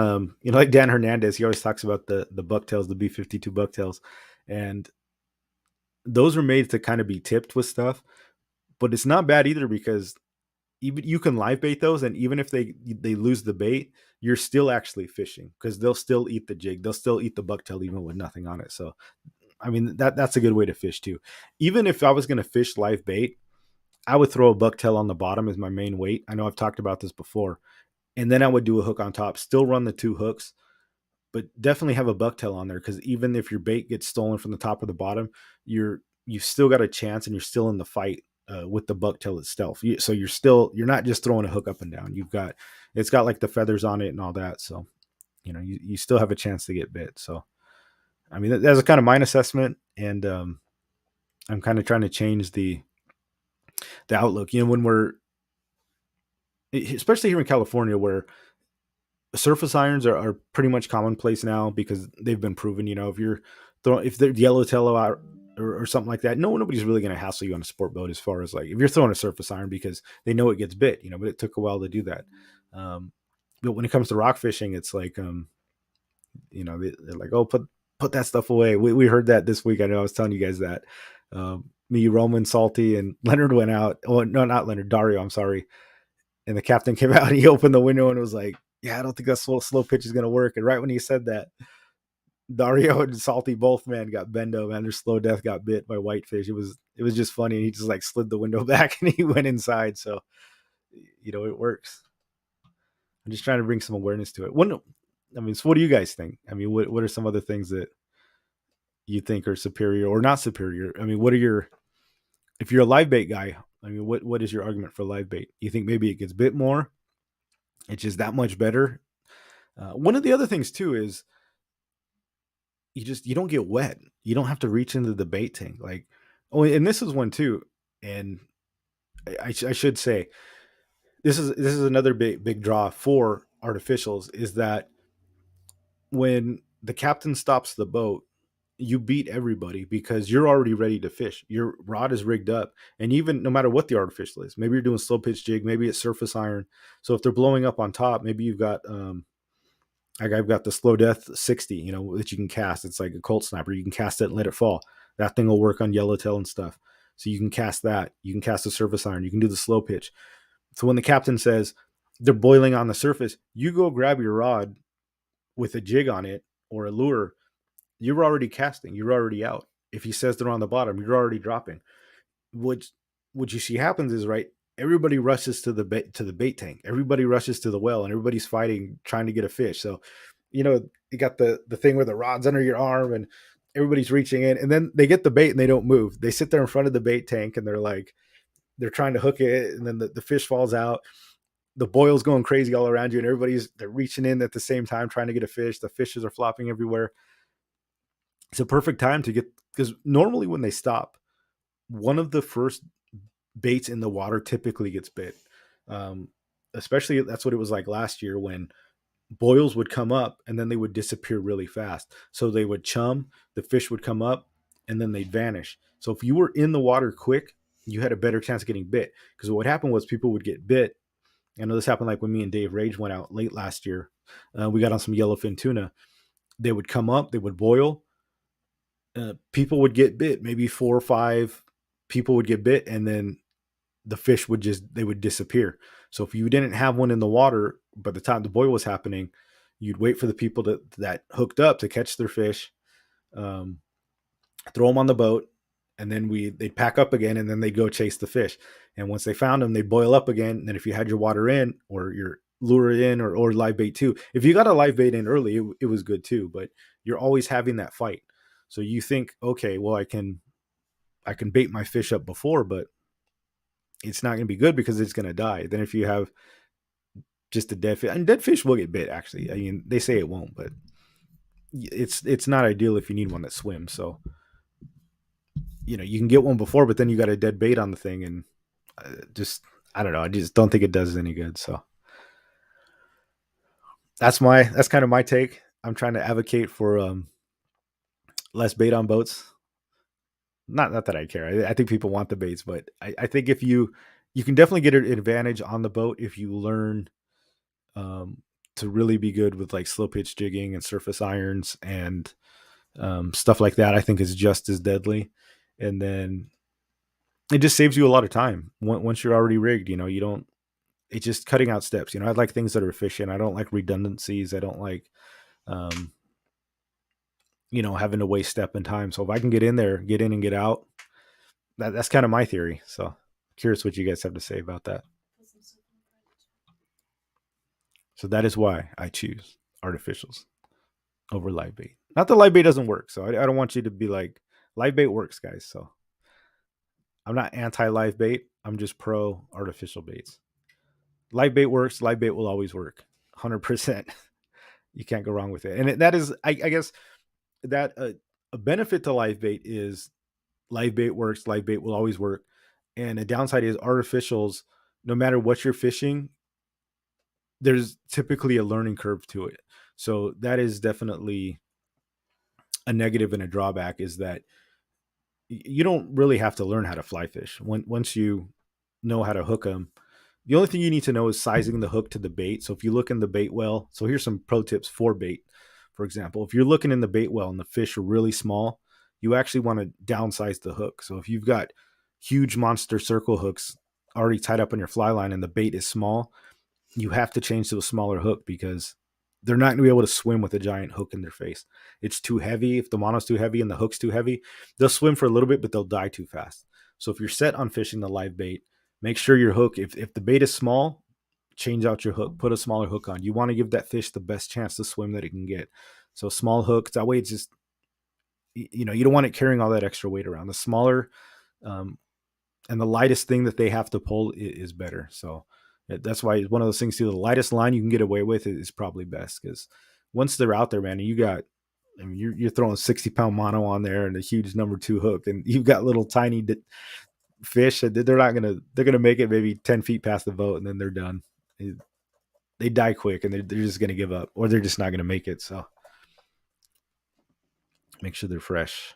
like Dan Hernandez, he always talks about the bucktails, the B-52 bucktails. And those are made to kind of be tipped with stuff. But it's not bad either, because even you can live bait those, and even if they lose the bait, you're still actually fishing, because they'll still eat the jig. They'll still eat the bucktail even with nothing on it. So, I mean, that's a good way to fish too. Even if I was going to fish live bait, I would throw a bucktail on the bottom as my main weight. I know I've talked about this before. And then I would do a hook on top, still run the 2 hooks, but definitely have a bucktail on there, because even if your bait gets stolen from the top or the bottom, you've still got a chance, and you're still in the fight with the bucktail itself. So you're not just throwing a hook up and down. It's got like the feathers on it and all that. So, you still have a chance to get bit. So, I mean, that's a kind of mine assessment. And I'm kind of trying to change the outlook. When we're, especially here in California, where surface irons are pretty much commonplace now, because they've been proven. If they're yellowtail out or something like that, nobody's really going to hassle you on a sport boat, as far as like if you're throwing a surface iron, because they know it gets bit. But it took a while to do that. But when it comes to rock fishing, it's like, they're like, oh, put that stuff away. We heard that this week. I know I was telling you guys that. Me, Roman, Salty, and Leonard went out. Oh no, not Leonard, Dario. I'm sorry. And the captain came out and he opened the window and was like, yeah, I don't think that slow pitch is going to work. And right when he said that, Dario and Salty both, man, got bendo, man. Their slow death got bit by whitefish. It was just funny. He just like slid the window back and he went inside. So, it works. I'm just trying to bring some awareness to it. So what do you guys think? I mean, what are some other things that you think are superior or not superior? I mean, if you're a live bait guy, I mean, what is your argument for live bait? You think maybe it gets bit more? It's just that much better. One of the other things too is you don't get wet. You don't have to reach into the bait tank. Like, oh, and this is one too. And I should say, this is another big draw for artificials, is that when the captain stops the boat, you beat everybody, because you're already ready to fish. Your rod is rigged up, and even no matter what the artificial is, maybe you're doing slow pitch jig, maybe it's surface iron. So if they're blowing up on top, maybe you've got like I've got the slow death 60, that you can cast. It's like a Colt Sniper. You can cast it and let it fall. That thing will work on yellowtail and stuff. So you can cast that. You can cast the surface iron. You can do the slow pitch. So when the captain says they're boiling on the surface, you go grab your rod with a jig on it or a lure. You're already casting. You're already out. If he says they're on the bottom, you're already dropping. What you see happens is, right, everybody rushes to the bait tank. Everybody rushes to the well, and everybody's fighting, trying to get a fish. So, you got the thing where the rod's under your arm, and everybody's reaching in, and then they get the bait and they don't move. They sit there in front of the bait tank, and they're trying to hook it, and then the fish falls out. The boil's going crazy all around you, and they're reaching in at the same time, trying to get a fish. The fishes are flopping everywhere. It's a perfect time to get, because normally when they stop, one of the first baits in the water typically gets bit. especially that's what it was like last year when boils would come up and then they would disappear really fast. So they would chum, the fish would come up, and then they'd vanish. So if you were in the water quick, you had a better chance of getting bit. Because what happened was people would get bit. I know this happened like when me and Dave Rage went out late last year. We got on some yellowfin tuna. They would come up, they would boil. People would get bit. Maybe 4 or 5 people would get bit, and then the fish would they would disappear. So if you didn't have one in the water by the time the boil was happening, you'd wait for the people that hooked up to catch their fish, um, throw them on the boat, and then they'd pack up again, and then they'd go chase the fish. And once they found them, they'd boil up again. And then if you had your water in or your lure in or live bait too, if you got a live bait in early, it was good too. But you're always having that fight. So you think, okay, well, I can bait my fish up before, but it's not going to be good because it's going to die. Then if you have just a dead fish, and dead fish will get bit. Actually, I mean, they say it won't, but it's not ideal if you need one that swims. So you can get one before, but then you got a dead bait on the thing, and just I don't know. I just don't think it does any good. So that's kind of my take. I'm trying to advocate for less bait on boats. Not that I care. I think people want the baits, but I think if you can definitely get an advantage on the boat if you learn to really be good with like slow pitch jigging and surface irons and stuff like that. I think is just as deadly, and then it just saves you a lot of time once you're already rigged. You don't. It's just cutting out steps. I like things that are efficient. I don't like redundancies. I don't like um, having to waste step and time. So if I can get in there, get in and get out, that's kind of my theory. So curious what you guys have to say about that. So that is why I choose artificials over live bait. Not that live bait doesn't work. So I don't want you to be like, live bait works, guys. So I'm not anti live bait. I'm just pro artificial baits. Live bait works. Live bait will always work. 100%. You can't go wrong with it. And that is, I guess, that a benefit to live bait is live bait works. Live bait will always work. And a downside is artificials, no matter what you're fishing, there's typically a learning curve to it. So that is definitely a negative and a drawback, is that you don't really have to learn how to fly fish. Once you know how to hook them, the only thing you need to know is sizing the hook to the bait. So if you look in the bait well, so here's some pro tips for bait. For example, if you're looking in the bait well and the fish are really small, you actually want to downsize the hook. So if you've got huge monster circle hooks already tied up on your fly line and the bait is small, you have to change to a smaller hook because they're not going to be able to swim with a giant hook in their face. It's too heavy. If the mono's too heavy and the hook's too heavy, they'll swim for a little bit, but they'll die too fast. So if you're set on fishing the live bait, make sure your hook, if the bait is small, change out your hook, put a smaller hook on. You want to give that fish the best chance to swim that it can get. So small hooks, that way it's just, you don't want it carrying all that extra weight around. The smaller and the lightest thing that they have to pull is better. So that's why one of those things too, the lightest line you can get away with is probably best, because once they're out there, man, you're throwing 60-pound mono on there and a huge number 2 hook, and you've got little tiny fish that they're gonna make it maybe 10 feet past the boat, and then they're done. They die quick, and they're just gonna give up, or they're just not gonna make it. So make sure they're fresh.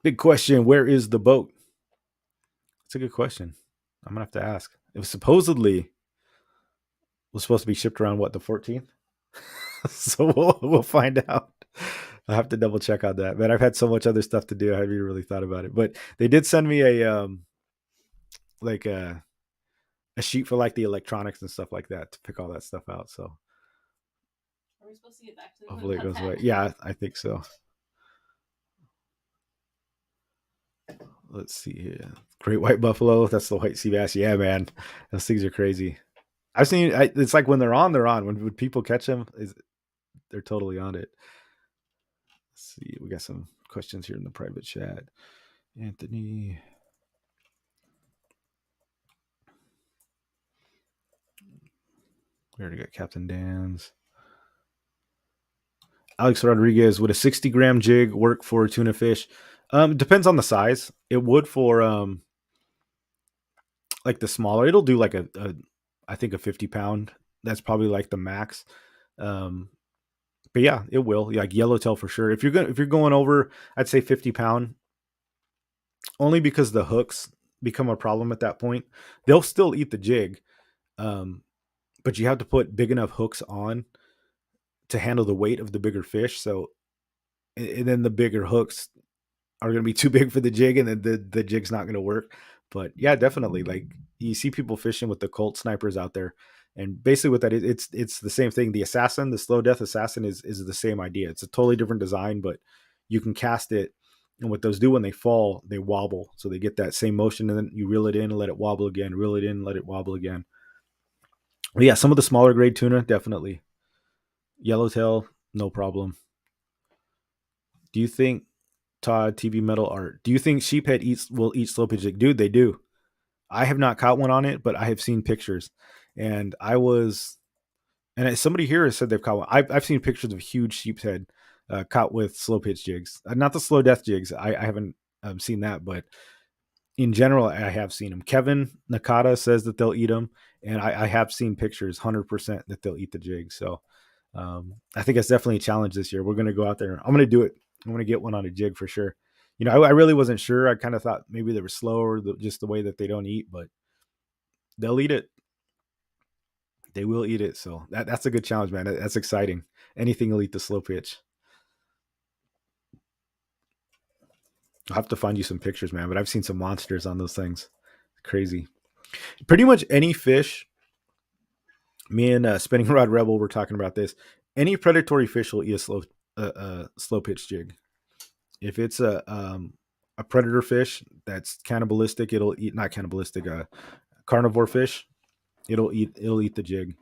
Big question: where is the boat? It's a good question. I'm gonna have to ask. It was supposedly supposed to be shipped around the 14th. So we'll find out. I'll have to double check on that. But I've had so much other stuff to do, I haven't really thought about it. But they did send me a like a sheet for like the electronics and stuff like that to pick all that stuff out. So are we supposed to get back to the hopefully it goes away. Yeah, I think so. Let's see here. Great white buffalo. That's the white sea bass. Yeah, man, those things are crazy. I've seen. It's like when they're on, they're on. When people catch them, they're totally on it. Let's see. We got some questions here in the private chat. Anthony. We already got Captain Dan's. Alex Rodriguez, would a 60-gram jig work for a tuna fish? It depends on the size. It would for like the smaller. It'll do like a I think a 50 pound. That's probably like the max. Um, but yeah, it will. Yeah, like yellowtail for sure. If you're going over, I'd say 50 pound, only because the hooks become a problem at that point. They'll still eat the jig, um, but you have to put big enough hooks on to handle the weight of the bigger fish. So, and then the bigger hooks are going to be too big for the jig, and then the jig's not going to work. But yeah, definitely. Like you see people fishing with the Colt snipers out there, and basically with that, it's the same thing. The assassin, the slow death assassin, is the same idea. It's a totally different design, but you can cast it. And what those do when they fall, they wobble, so they get that same motion, and then you reel it in and let it wobble again. Reel it in, let it wobble again. But yeah, some of the smaller grade tuna, definitely. Yellowtail, no problem. Do you think Todd TV metal art? Do you think sheephead will eat slow pitch jig? Dude, they do. I have not caught one on it, but I have seen pictures, and I was and somebody here has said they've caught one. I've seen pictures of huge sheephead caught with slow pitch jigs, not the slow death jigs. I haven't seen that, but in general, I have seen them. Kevin Nakata says that they'll eat them, and I have seen pictures, 100% that they'll eat the jig. So I think it's definitely a challenge this year. We're going to go out there. I'm going to do it. I'm going to get one on a jig for sure. You know, I really wasn't sure. I kind of thought maybe they were slower, just the way that they don't eat, but they'll eat it. They will eat it. So that's a good challenge, man. That's exciting. Anything will eat the slow pitch. I'll have to find you some pictures, man. But I've seen some monsters on those things. Crazy. Pretty much any fish. Me and Spinning Rod Rebel were talking about this. Any predatory fish will eat slow pitch jig. If it's a predator fish that's cannibalistic, it'll eat not cannibalistic, carnivore fish. It'll eat the jig,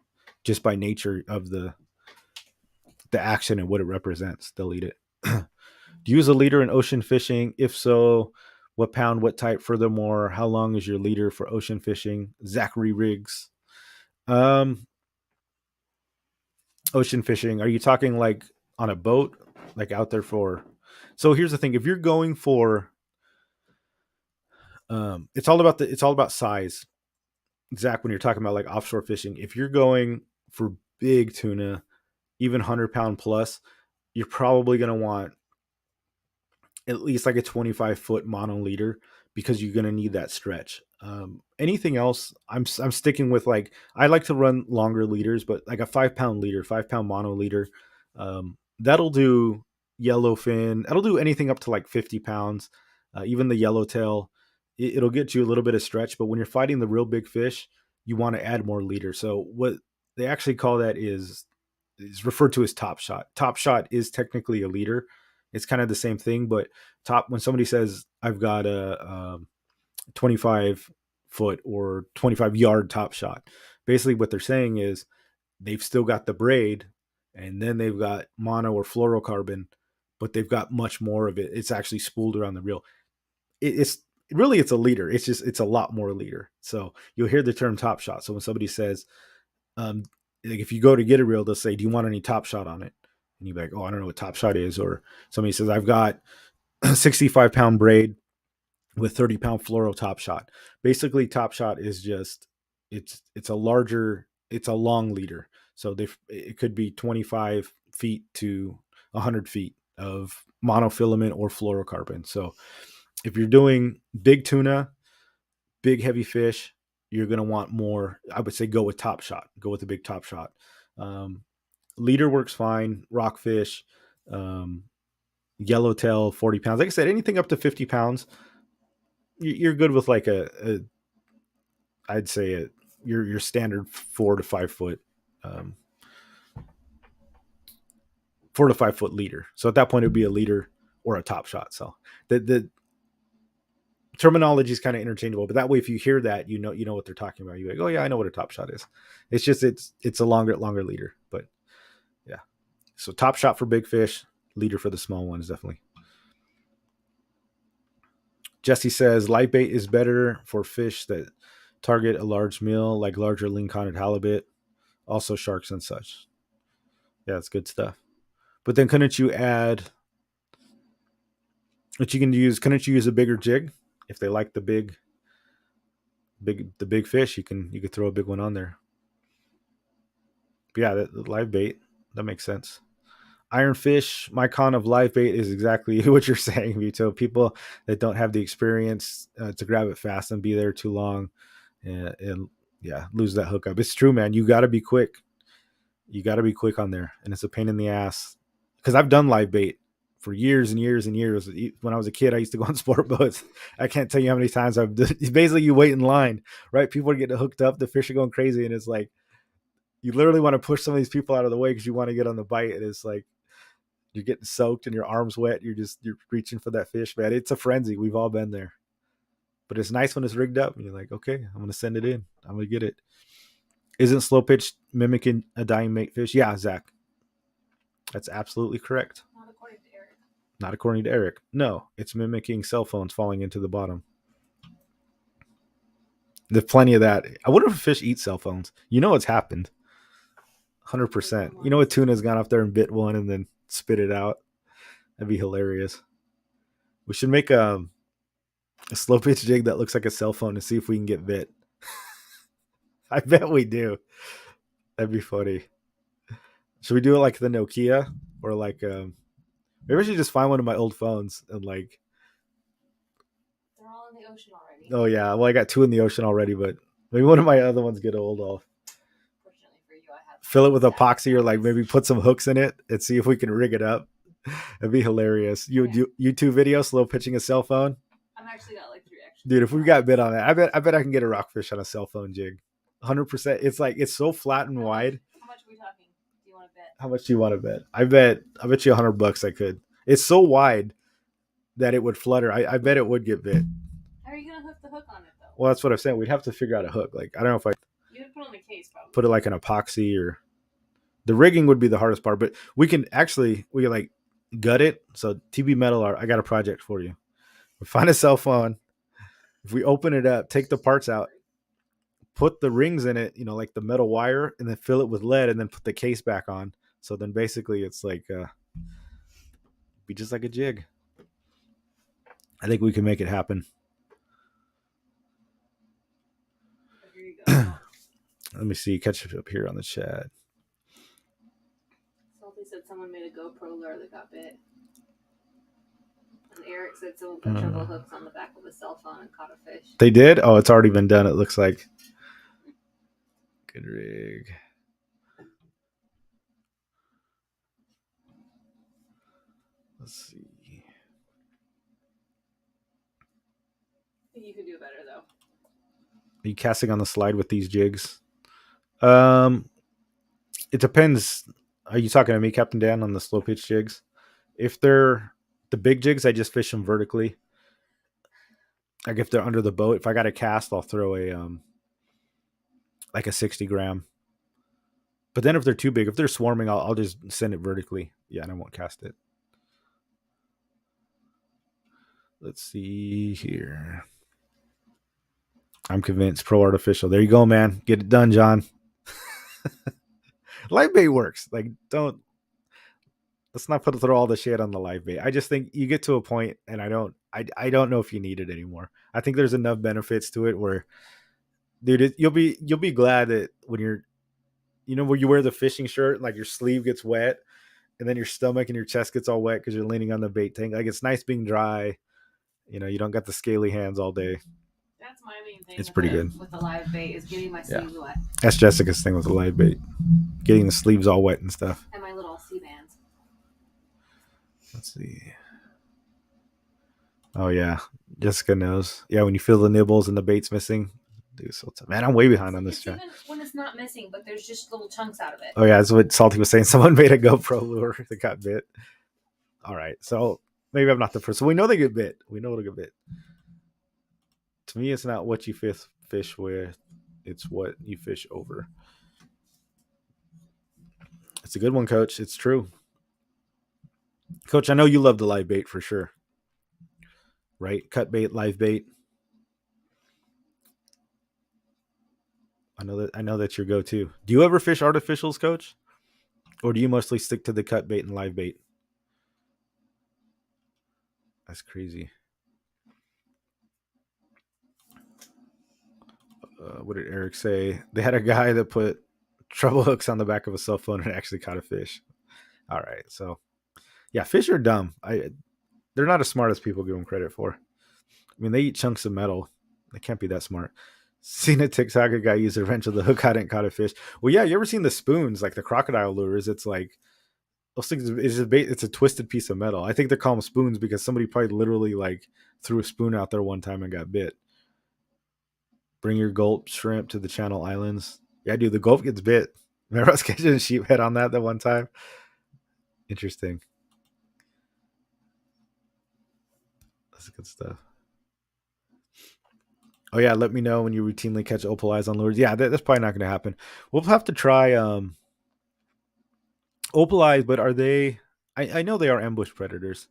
just by nature of the action and what it represents. They'll eat it. Do you use a leader in ocean fishing? If so, what pound, what type? Furthermore, how long is your leader for ocean fishing? Zachary Riggs. Um, Ocean fishing. Are you talking like on a boat, like out there for? So here's the thing: if you're going for, it's all about size. Zach, when you're talking about like offshore fishing, if you're going for big tuna, even 100 pound plus, you're probably going to want at least like a 25-foot mono leader, because you're going to need that stretch. Anything else, I'm sticking with, like, I like to run longer leaders, but like a 5 pound leader, 5 pound mono leader, that'll do yellowfin. That'll do anything up to like 50 pounds. Even the yellowtail, it'll get you a little bit of stretch. But when you're fighting the real big fish, you want to add more leader. So what they actually call that is referred to as top shot. Top shot is technically a leader. It's kind of the same thing, but when somebody says I've got a 25-foot or 25-yard top shot, basically what they're saying is they've still got the braid, and then they've got mono or fluorocarbon, but they've got much more of it. It's actually spooled around the reel. It's really, it's a leader. It's a lot more leader. So you'll hear the term top shot. So when somebody says, um, like if you go to get a reel, they'll say, "Do you want any top shot on it?" And you're like, "Oh, I don't know what top shot is." Or somebody says, "I've got a 65-pound braid with 30-pound fluoro top shot." Basically, top shot is just it's a larger, it's a long leader. So it could be 25 feet to 100 feet of monofilament or fluorocarbon. So if you're doing big tuna, big heavy fish, you're going to want more. I would say go with top shot. Go with the big top shot. Um, Leader works fine. Rockfish, um, yellowtail, 40 pounds. Like I said, anything up to 50 pounds, you're good with like I'd say your standard 4 to 5 foot, um, 4 to 5 foot leader. So at that point, it would be a leader or a top shot. So the terminology is kind of interchangeable, but that way, if you hear that, you know what they're talking about. You're like, oh yeah, I know what a top shot is. It's just it's a longer leader, but yeah. So top shot for big fish, leader for the small ones, definitely. Jesse says light bait is better for fish that target a large meal, like larger lean-counted halibut, also sharks and such. Yeah, it's good stuff. But then couldn't you add what you can use? Couldn't you use a bigger jig if they like the big the big fish, you could throw a big one on there. But yeah, the live bait, that makes sense. Iron fish, my con of live bait is exactly what you're saying, Vito. People that don't have the experience to grab it fast and be there too long, and yeah, lose that hookup. It's true, man. You got to be quick. You got to be quick on there, and it's a pain in the ass. Because I've done live bait for years and years and years. When I was a kid, I used to go on sport boats. I can't tell you how many times I've done. It's basically you wait in line, right? People are getting hooked up, the fish are going crazy, and it's like you literally want to push some of these people out of the way because you want to get on the bite, and it's like you're getting soaked and your arms wet. You're reaching for that fish, man. It's a frenzy. We've all been there. But it's nice when it's rigged up and you're like, okay, I'm gonna send it in. I'm gonna get it. Isn't slow pitch mimicking a dying mate fish? Yeah, Zach. That's absolutely correct. Not according to Eric. Not according to Eric. No, it's mimicking cell phones falling into the bottom. There's plenty of that. I wonder if a fish eats cell phones. You know what's happened. 100%. You know a tuna's gone up there and bit one and then spit it out. That'd be hilarious. We should make a slow pitch jig that looks like a cell phone and see if we can get bit. I bet we do. That'd be funny. Should we do it like the Nokia or like maybe I should just find one of my old phones and like They're all in the ocean already. oh yeah, well I got two in the ocean already, but maybe one of my other ones get old. I'll Fortunately for you, I have fill it with epoxy or like maybe put some hooks in it and see if we can rig it up. That'd be hilarious. You do YouTube video slow pitching a cell phone. I'm actually got like 3 extra. Dude, if we got bit on that, I bet I can get a rockfish on a cell phone jig. 100%. It's like it's so flat and wide. How much are we talking? Do you want to bet? How much do you want to bet? I bet you $100 I could. It's so wide that it would flutter. I bet it would get bit. How are you gonna hook the hook on it though? Well, that's what I'm saying. We'd have to figure out a hook. Like I don't know if I You would put it on the case probably. put it like an epoxy or the rigging would be the hardest part. But we can like gut it. So TB Metal, I got a project for you. We find a cell phone. If we open it up, take the parts out, put the rings in it, like the metal wire, and then fill it with lead, and then put the case back on. So then basically it's like be just like a jig. I think we can make it happen. Here you go. Let me see. Catch up here on the chat. Salty said someone made a GoPro lure that got bit. And Eric said someone put treble hooks on the back of a cell phone and caught a fish. They did? Oh, it's already been done, it looks like. Good rig. Let's see. I think you could do better though. Are you casting on the slide with these jigs? It depends. Are you talking to me, Captain Dan, on the slow pitch jigs? If they're the big jigs, I just fish them vertically. Like if they're under the boat, if I got a cast, I'll throw a like a 60 gram. But then if they're too big, if they're swarming, I'll just send it vertically. Yeah, and I won't cast it. Let's see here. I'm convinced. Pro Artificial. There you go, man. Get it done, John. Live bait works. Like, let's not throw all the shit on the live bait. I just think you get to a point, and I don't know if you need it anymore. I think there's enough benefits to it where, dude, you'll be glad that when you're, where you wear the fishing shirt, like your sleeve gets wet, and then your stomach and your chest gets all wet because you're leaning on the bait tank. Like it's nice being dry. You don't got the scaly hands all day. That's my main thing. It's pretty good with the live bait is getting my sleeves wet. That's Jessica's thing with the live bait, getting the sleeves all wet and stuff. And my little sea bands. Let's see. Oh yeah, Jessica knows. Yeah, when you feel the nibbles and the bait's missing, dude, so man, I'm way behind on this chat. Even when it's not missing, but there's just little chunks out of it. Oh yeah, that's what Salty was saying. Someone made a GoPro lure that got bit. All right, so maybe I'm not the first. So we know they get bit. We know it'll get bit. To me, it's not what you fish with; it's what you fish over. It's a good one, Coach. It's true. Coach, I know you love the live bait for sure. Right? Cut bait, live bait. I know that's your go-to. Do you ever fish artificials, Coach? Or do you mostly stick to the cut bait and live bait? That's crazy. what did Eric say? They had a guy that put treble hooks on the back of a cell phone and actually caught a fish. All right, so yeah, fish are dumb. They're not as smart as people give them credit for. I mean, they eat chunks of metal. They can't be that smart. Seen a TikTok, a guy used a wrench with a hook on it and caught a fish. Well, yeah, you ever seen the spoons, like the crocodile lures? It's like those things. It's a twisted piece of metal. I think they call them spoons because somebody probably literally like threw a spoon out there one time and got bit. Bring your gulp shrimp to the Channel Islands. Yeah, dude, the gulp gets bit. Remember us catching a sheephead on that one time? Interesting. That's good stuff. Oh yeah, let me know when you routinely catch opal eyes on lures. Yeah, that's probably not going to happen. We'll have to try opal eyes, but are they? I know they are ambush predators.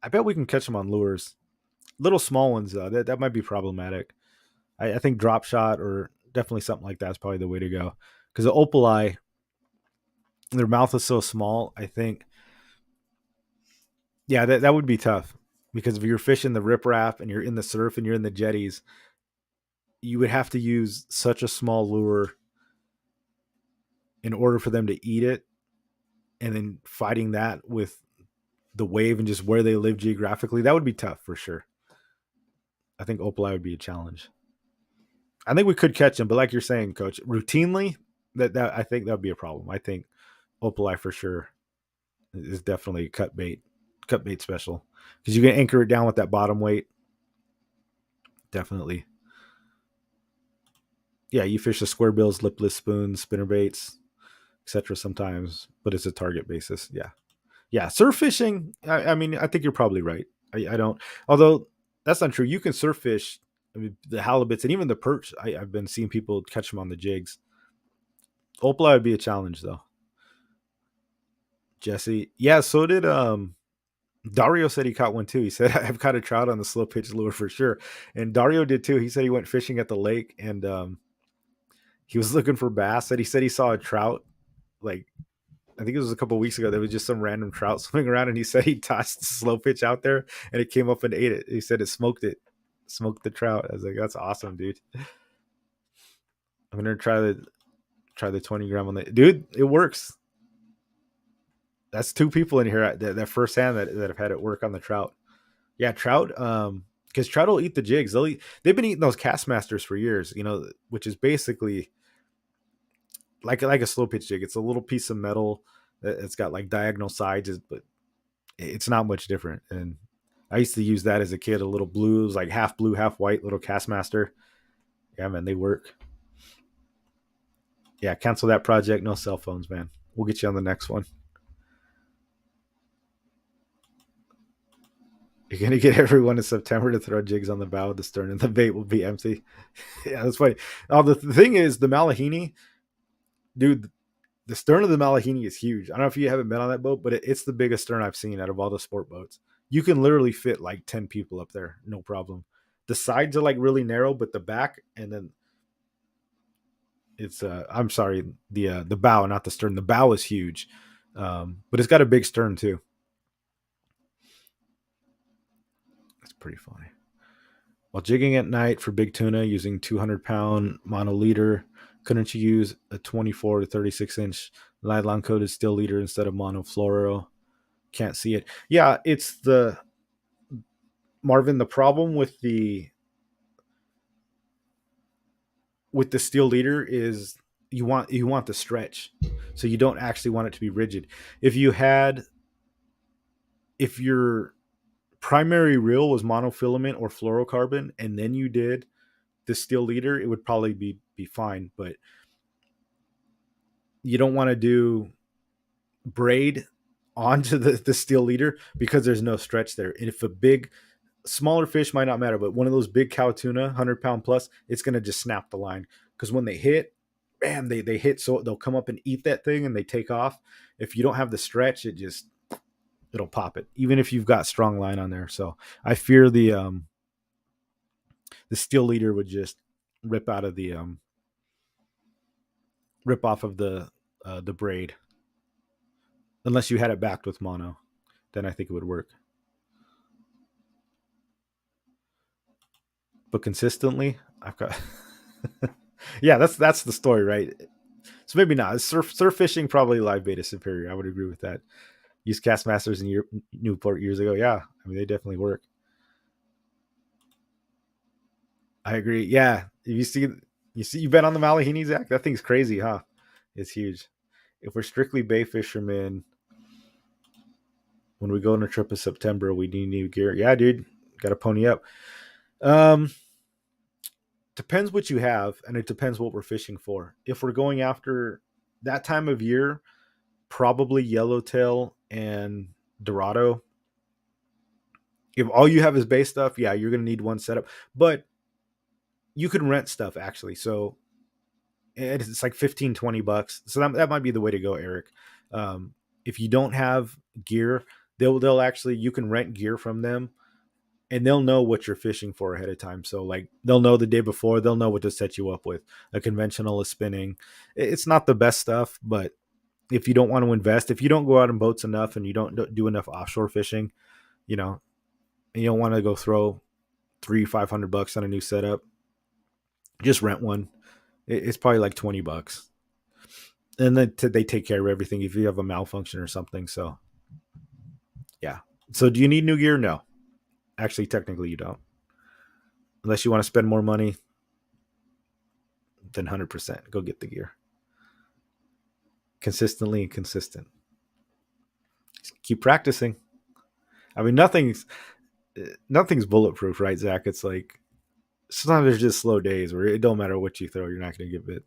I bet we can catch them on lures. Little small ones though, that might be problematic. I think drop shot or definitely something like that is probably the way to go. Because the opal eye, their mouth is so small. I think, yeah, that would be tough. Because if you're fishing the riprap and you're in the surf and you're in the jetties, you would have to use such a small lure in order for them to eat it, and then fighting that with the wave and just where they live geographically, that would be tough for sure. I think opal eye would be a challenge. I think we could catch them, but like you're saying, Coach, routinely, that I think that would be a problem. I think opal eye for sure is definitely cut bait special because you can anchor it down with that bottom weight. Definitely, yeah. You fish the square bills, lipless spoons, spinner baits, etc. Sometimes, but it's a target basis. Yeah, yeah. Surf fishing. I mean, I think you're probably right. I don't. Although that's not true. You can surf fish. I mean, the halibuts and even the perch. I've been seeing people catch them on the jigs. Opal eye would be a challenge though. Jesse, yeah. So did Dario said he caught one too. He said I've caught a trout on the slow pitch lure for sure, and Dario did too. He said he went fishing at the lake and he was looking for bass. And he said he saw a trout like I think it was a couple of weeks ago. There was just some random trout swimming around, and he said he tossed the slow pitch out there, and it came up and ate it. He said it, smoked the trout. I was like, that's awesome, dude. I'm gonna try the 20 gram on the dude. It works. That's two people in here that firsthand that have had it work on the trout. Yeah, trout. Because trout will eat the jigs. They've been eating those Castmasters for years. You know, which is basically like a slow pitch jig. It's a little piece of metal. It's got like diagonal sides, but it's not much different. And I used to use that as a kid. A little blue, it was like half blue, half white, little Castmaster. Yeah, man, they work. Yeah, cancel that project. No cell phones, man. We'll get you on the next one. You're gonna get everyone in September to throw jigs on the bow of the stern, and the bait will be empty. Yeah, that's funny. The thing is, the Malahini, dude. The stern of the Malahini is huge. I don't know if you haven't been on that boat, but it's the biggest stern I've seen out of all the sport boats. You can literally fit like 10 people up there, no problem. The sides are like really narrow, but the back and then it's I'm sorry, the bow, not the stern. The bow is huge. But it's got a big stern too. It's pretty funny. While jigging at night for big tuna using 200-pound mono leader, couldn't you use a 24 to 36-inch nylon coated steel leader instead of mono fluoro? Can't see it. Yeah, it's the Marvin. The problem with the steel leader is you want the stretch, so you don't actually want it to be rigid. If your primary reel was monofilament or fluorocarbon, and then you did the steel leader, it would probably be fine. But you don't want to do braid onto the steel leader because there's no stretch there. And if a smaller fish might not matter, but one of those big cow tuna, 100-pound plus, it's going to just snap the line because when they hit, bam, they hit, so they'll come up and eat that thing and they take off. If you don't have the stretch, it'll pop it, even if you've got strong line on there. So I fear the steel leader would just rip out of the rip off of the braid, unless you had it backed with mono. Then I think it would work. But consistently, I've got Yeah, that's the story, right? So maybe not. Surf fishing, probably live bait is superior. I would agree with that. Used Castmasters in Newport years ago. Yeah, I mean they definitely work. I agree. Yeah, if you bet on the Malahini, Zach. That thing's crazy, huh? It's huge. If we're strictly bay fishermen, when we go on a trip in September, we need new gear. Yeah, dude, got to pony up. Um, Depends what you have, and it depends what we're fishing for. If we're going after that time of year, probably yellowtail and Dorado. If all you have is base stuff, yeah, you're gonna need one setup. But you can rent stuff actually. So it's like 15, $20. So that might be the way to go, Eric. If you don't have gear, they'll actually you can rent gear from them and they'll know what you're fishing for ahead of time. So like they'll know the day before, they'll know what to set you up with. A conventional is spinning. It's not the best stuff, but if you don't want to invest, if you don't go out in boats enough and you don't do enough offshore fishing, you know, and you don't want to go throw 300-500 bucks on a new setup, just rent one. It's probably like $20, and then they take care of everything if you have a malfunction or something. So yeah. So do you need new gear? No, actually, technically you don't, unless you want to spend more money. Then 100% go get the gear consistently and consistent. Just keep practicing. I mean, nothing's bulletproof, right, Zach? It's like sometimes there's just slow days where it don't matter what you throw, you're not going to get bit.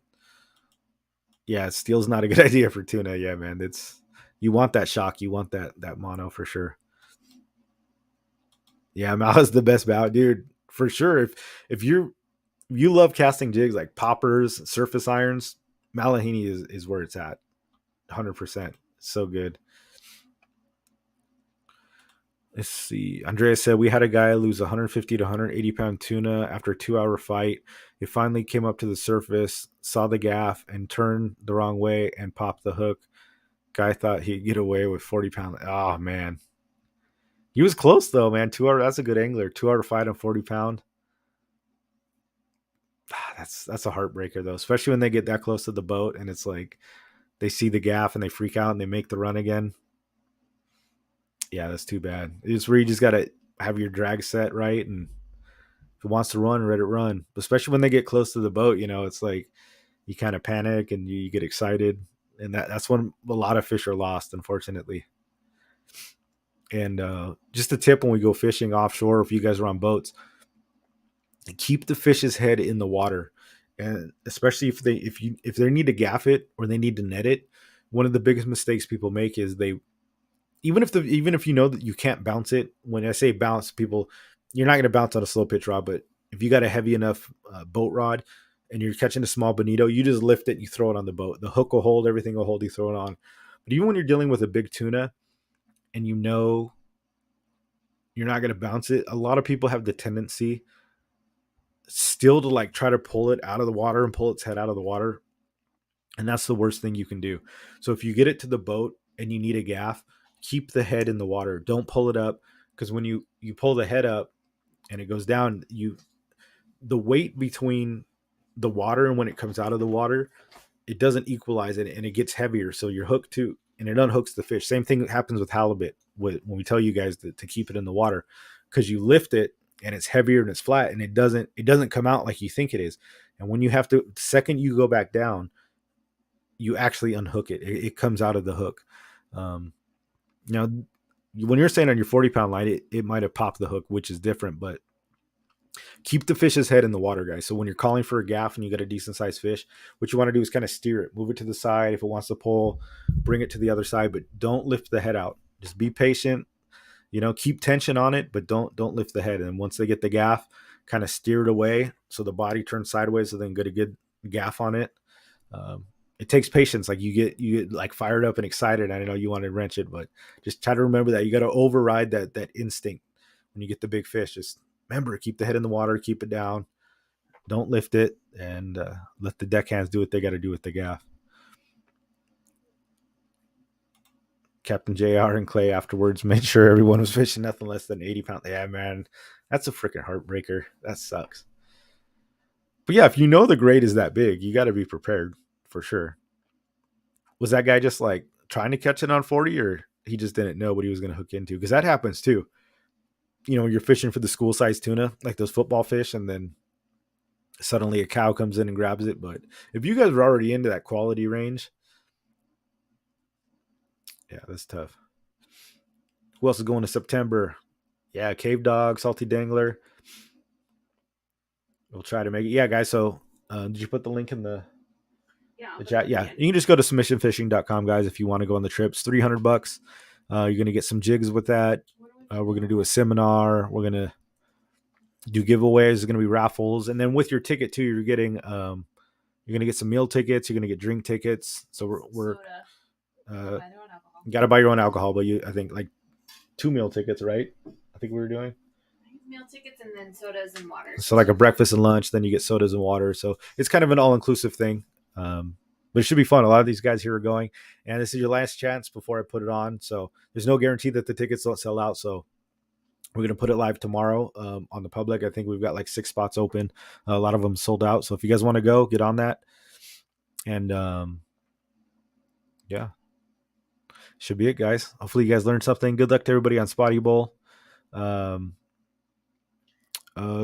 Yeah, steel's not a good idea for tuna. Yeah, man, it's you want that shock, you want that mono for sure. Yeah, Mala's the best bout, dude, for sure. If you love casting jigs like poppers, surface irons, Malahini is where it's at. 100%. So good. Let's see. Andrea said we had a guy lose 150 to 180-pound tuna after a 2-hour fight. He finally came up to the surface, saw the gaff, and turned the wrong way and popped the hook. Guy thought he'd get away with 40-pound. Oh man, he was close though, man. 2 hour. That's a good angler. 2 hour fight on 40-pound. That's a heartbreaker though, especially when they get that close to the boat and it's like they see the gaff and they freak out and they make the run again. Yeah, that's too bad. It's where you just gotta have your drag set right, and if it wants to run, let it run. Especially when they get close to the boat, it's like you kind of panic and you get excited, and that's when a lot of fish are lost, unfortunately. And just a tip when we go fishing offshore, if you guys are on boats, keep the fish's head in the water, and especially if they need to gaff it or they need to net it. One of the biggest mistakes people make is they even if you know that you can't bounce it. When I say bounce, people, you're not going to bounce on a slow pitch rod, but if you got a heavy enough boat rod and you're catching a small bonito, you just lift it and you throw it on the boat. The hook will hold, everything will hold, you throw it on. But even when you're dealing with a big tuna and you know you're not going to bounce it, a lot of people have the tendency still to like try to pull it out of the water and pull its head out of the water. And that's the worst thing you can do. So if you get it to the boat and you need a gaff, keep the head in the water. Don't pull it up, because when you pull the head up and it goes down, the weight between the water and when it comes out of the water, it doesn't equalize it and it gets heavier. So your hook too, and it unhooks the fish. Same thing happens with halibut when we tell you guys to keep it in the water, because you lift it and it's heavier and it's flat and it doesn't come out like you think it is. And when you have to, the second you go back down, you actually unhook it. It comes out of the hook. Um, Now, when you're saying on your 40-pound line, it might have popped the hook, which is different, but keep the fish's head in the water, guys. So when you're calling for a gaff and you got a decent sized fish, what you want to do is kind of steer it, move it to the side. If it wants to pull, bring it to the other side, but don't lift the head out. Just be patient. Keep tension on it, but don't lift the head. And once they get the gaff, kind of steer it away so the body turns sideways, so then get a good gaff on it. Um, it takes patience. Like you get like fired up and excited. I know you want to wrench it, but just try to remember that you got to override that instinct when you get the big fish. Just remember, keep the head in the water, keep it down, don't lift it, and let the deckhands do what they got to do with the gaff. Captain JR and Clay afterwards made sure everyone was fishing nothing less than 80 pounds. Yeah, man, that's a freaking heartbreaker. That sucks. But yeah, if you know the grade is that big, you got to be prepared for sure. Was that guy just like trying to catch it on 40, or he just didn't know what he was going to hook into? Because that happens too. You know, you're fishing for the school size tuna, like those football fish, and then suddenly a cow comes in and grabs it. But if you guys were already into that quality range, yeah, that's tough. Who else is going to September? Yeah, Cave Dog, Salty Dangler. We'll try to make it. Yeah, guys. So, did you put the link in the chat? Yeah, you can just go to submissionfishing.com, guys, if you want to go on the trips. $300. You're gonna get some jigs with that. We're gonna do a seminar. We're gonna do giveaways. There's gonna be raffles, and then with your ticket too, you're gonna get some meal tickets. You're gonna get drink tickets. So we're you gotta buy your own alcohol, but I think like 2 meal tickets, right? I think we were doing meal tickets and then sodas and water. So like a breakfast and lunch, then you get sodas and water. So it's kind of an all-inclusive thing. But it should be fun. A lot of these guys here are going, and this is your last chance before I put it on. So there's no guarantee that the tickets don't sell out. So we're gonna put it live tomorrow on the public. I think we've got like 6 spots open. A lot of them sold out. So if you guys want to go, get on that. And yeah, should be it, guys. Hopefully you guys learned something. Good luck to everybody on Spotty Bowl.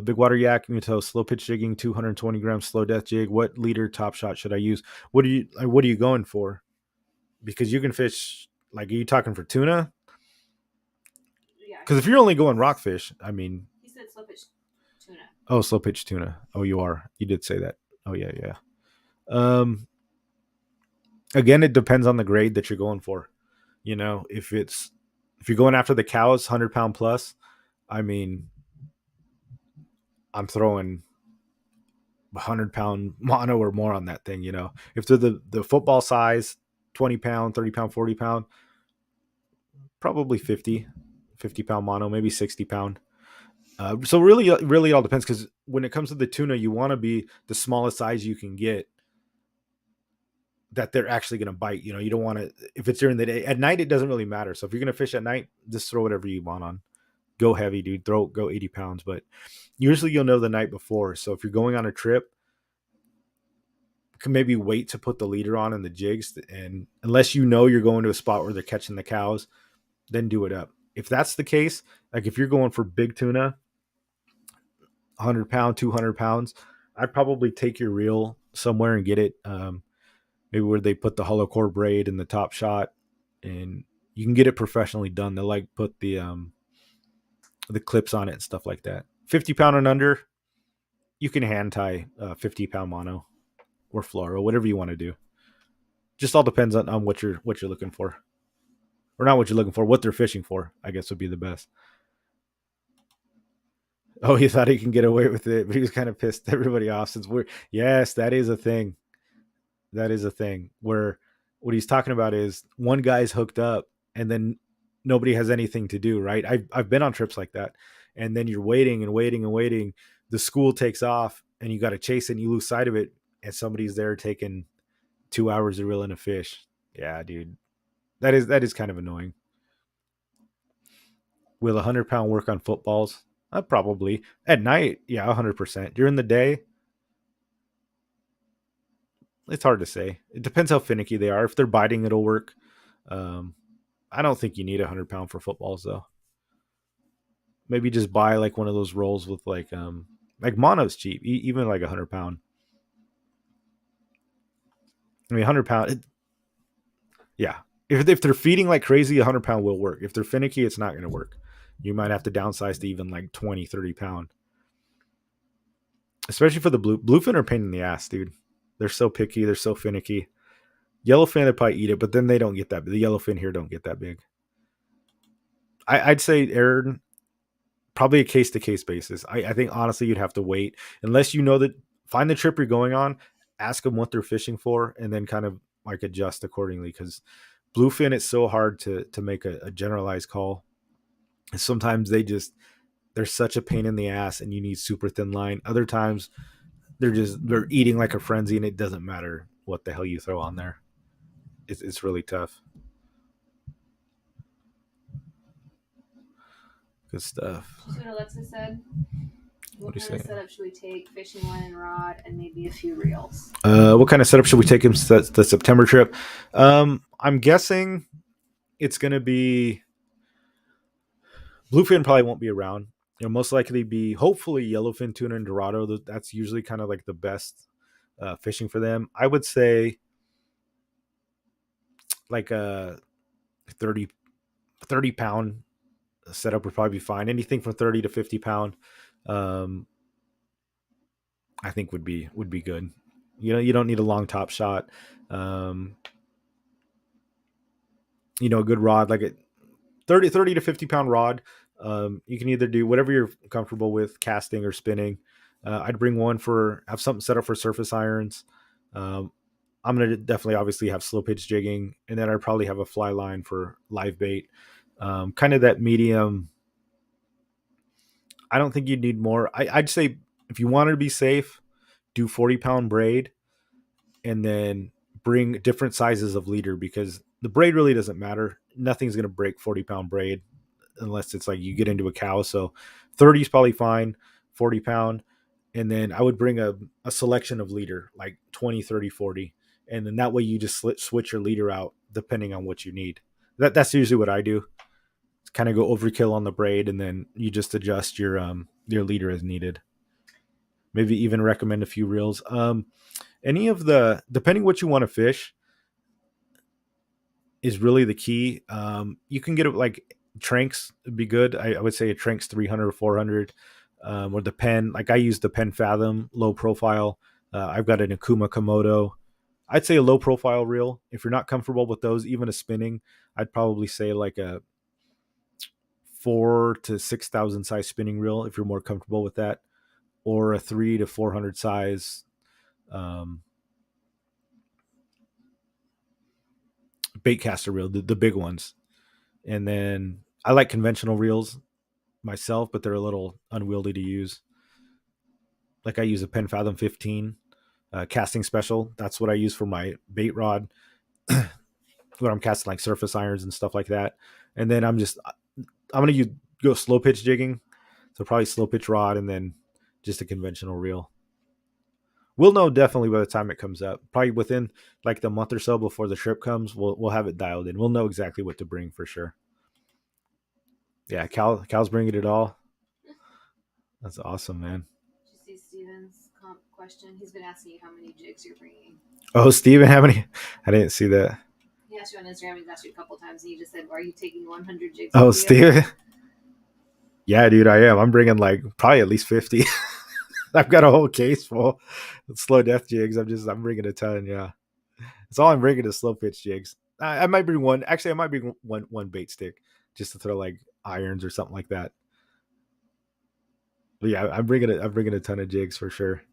Big water yak, Muto, slow pitch jigging, 220 grams slow death jig. What leader top shot should I use? What are you going for? Because you can fish, like, are you talking for tuna? Yeah. Because if you're only going rockfish, I mean, he said slow pitch tuna. Oh, slow pitch tuna. Oh, you are. You did say that. Oh yeah, yeah. Again, it depends on the grade that you're going for. You know, if you're going after the cows, 100-pound plus, I mean, I'm throwing 100-pound mono or more on that thing. You know, if they're the football size, 20-pound, 30-pound, 40-pound, probably 50-pound mono, maybe 60-pound. So really, really, it all depends, because when it comes to the tuna, you want to be the smallest size you can get that they're actually going to bite. You know, you don't want to, if it's during the day. At night, it doesn't really matter. So if you're going to fish at night, just throw whatever you want on. Go heavy, dude. Go 80 pounds. But usually you'll know the night before. So if you're going on a trip, you can maybe wait to put the leader on and the jigs. And unless you know you're going to a spot where they're catching the cows, then do it up. If that's the case, like if you're going for big tuna, 100-pound, 200 pounds, I'd probably take your reel somewhere and get it. Maybe where they put the hollow core braid in the top shot, and you can get it professionally done. They'll like put the clips on it and stuff like that. 50-pound and under, you can hand tie 50-pound mono or fluoro, whatever you want to do. Just all depends on what you're looking for, or not what you're looking for, what they're fishing for, I guess would be the best. Oh, he thought he can get away with it, but he was kind of pissed everybody off since yes, that is a thing. That is a thing where what he's talking about is one guy's hooked up and then nobody has anything to do, right? I've been on trips like that. And then you're waiting and waiting and waiting. The school takes off and you got to chase it and you lose sight of it. And somebody's there taking 2 hours to reel in a fish. Yeah, dude. That is kind of annoying. Will 100-pound work on footballs? Probably. At night, yeah, 100%. During the day, it's hard to say. It depends how finicky they are. If they're biting, it'll work. I don't think you need 100-pound for footballs though. Maybe just buy like one of those rolls with like mono's cheap, even like 100-pound. I mean, 100-pound. Yeah, if they're feeding like crazy, 100-pound will work. If they're finicky, it's not going to work. You might have to downsize to even like 20, 30-pound. Especially for the bluefin are pain in the ass, dude. They're so picky. They're so finicky. Yellowfin, they probably eat it, but then they don't get that. The yellowfin here don't get that big. I'd say, Aaron, probably a case to case basis. I think honestly, you'd have to wait unless you know that. Find the trip you're going on, ask them what they're fishing for, and then kind of like adjust accordingly. Because bluefin, it's so hard to make a generalized call. Sometimes they're such a pain in the ass, and you need super thin line. Other times they're eating like a frenzy, and it doesn't matter what the hell you throw on there. It's really tough. Good stuff. That's what Alexa said. What do you kind of say? setup should we take? Fishing line and rod, and maybe a few reels. What kind of setup should we take him to the September trip? I'm guessing it's gonna be bluefin. Probably won't be around. It'll most likely be hopefully yellowfin tuna and dorado. That's usually kind of like the best fishing for them. I would say like a 30 30 pound setup would probably be fine. Anything from 30 to 50 pound, um, I think would be good. You don't need a long top shot. Um, a good rod like a 30 to 50 pound rod. You can either do whatever you're comfortable with, casting or spinning. I'd bring one for have something set up for surface irons. Um, I'm gonna definitely obviously have slow pitch jigging, and then I'd probably have a fly line for live bait. Kind of that medium. I don't think you'd need more. I'd say if you wanted to be safe, do 40-pound braid, and then bring different sizes of leader because the braid really doesn't matter. Nothing's gonna break 40-pound braid unless it's like you get into a cow. So 30 is probably fine, 40 pound. And then I would bring a selection of leader, like 20, 30, 40. And then that way you just switch your leader out depending on what you need. That's usually what I do. Kind of go overkill on the braid and then you just adjust your leader as needed. Maybe even recommend a few reels. Any of the depending what you want to fish is really the key. You can get it like Tranks would be good. I would say a Tranks 300 or 400, or the Pen. Like I use the Pen Fathom low profile. I've got an Akuma Komodo. I'd say a low profile reel. If you're not comfortable with those, even a spinning, I'd probably say like a 4 to 6,000 size spinning reel if you're more comfortable with that, or a 3 to 400 size um, bait caster reel, the big ones. And then I like conventional reels myself, but they're a little unwieldy to use. Like I use a Pen Fathom 15 casting special. That's what I use for my bait rod when I'm casting like surface irons and stuff like that. And then I'm gonna go slow pitch jigging, so probably slow pitch rod and then just a conventional reel. We'll know definitely by the time it comes up. Probably within like the month or so before the trip comes, we'll have it dialed in. We'll know exactly what to bring for sure. Yeah, Cal's bringing it all. That's awesome, man. Did you see Steven's question? He's been asking you how many jigs you're bringing. Oh, Steven, how many? I didn't see that. He asked you on Instagram. He's asked you a couple times, and you just said, "Are you taking 100 jigs?" Oh, Steven. Yeah, dude, I am. I'm bringing like probably at least 50. I've got a whole case full of slow death jigs. I'm bringing a ton. Yeah, it's all I'm bringing is slow pitch jigs. I might bring one. Actually, I might bring one bait stick just to throw like irons or something like that. But yeah, I'm bringing a ton of jigs for sure.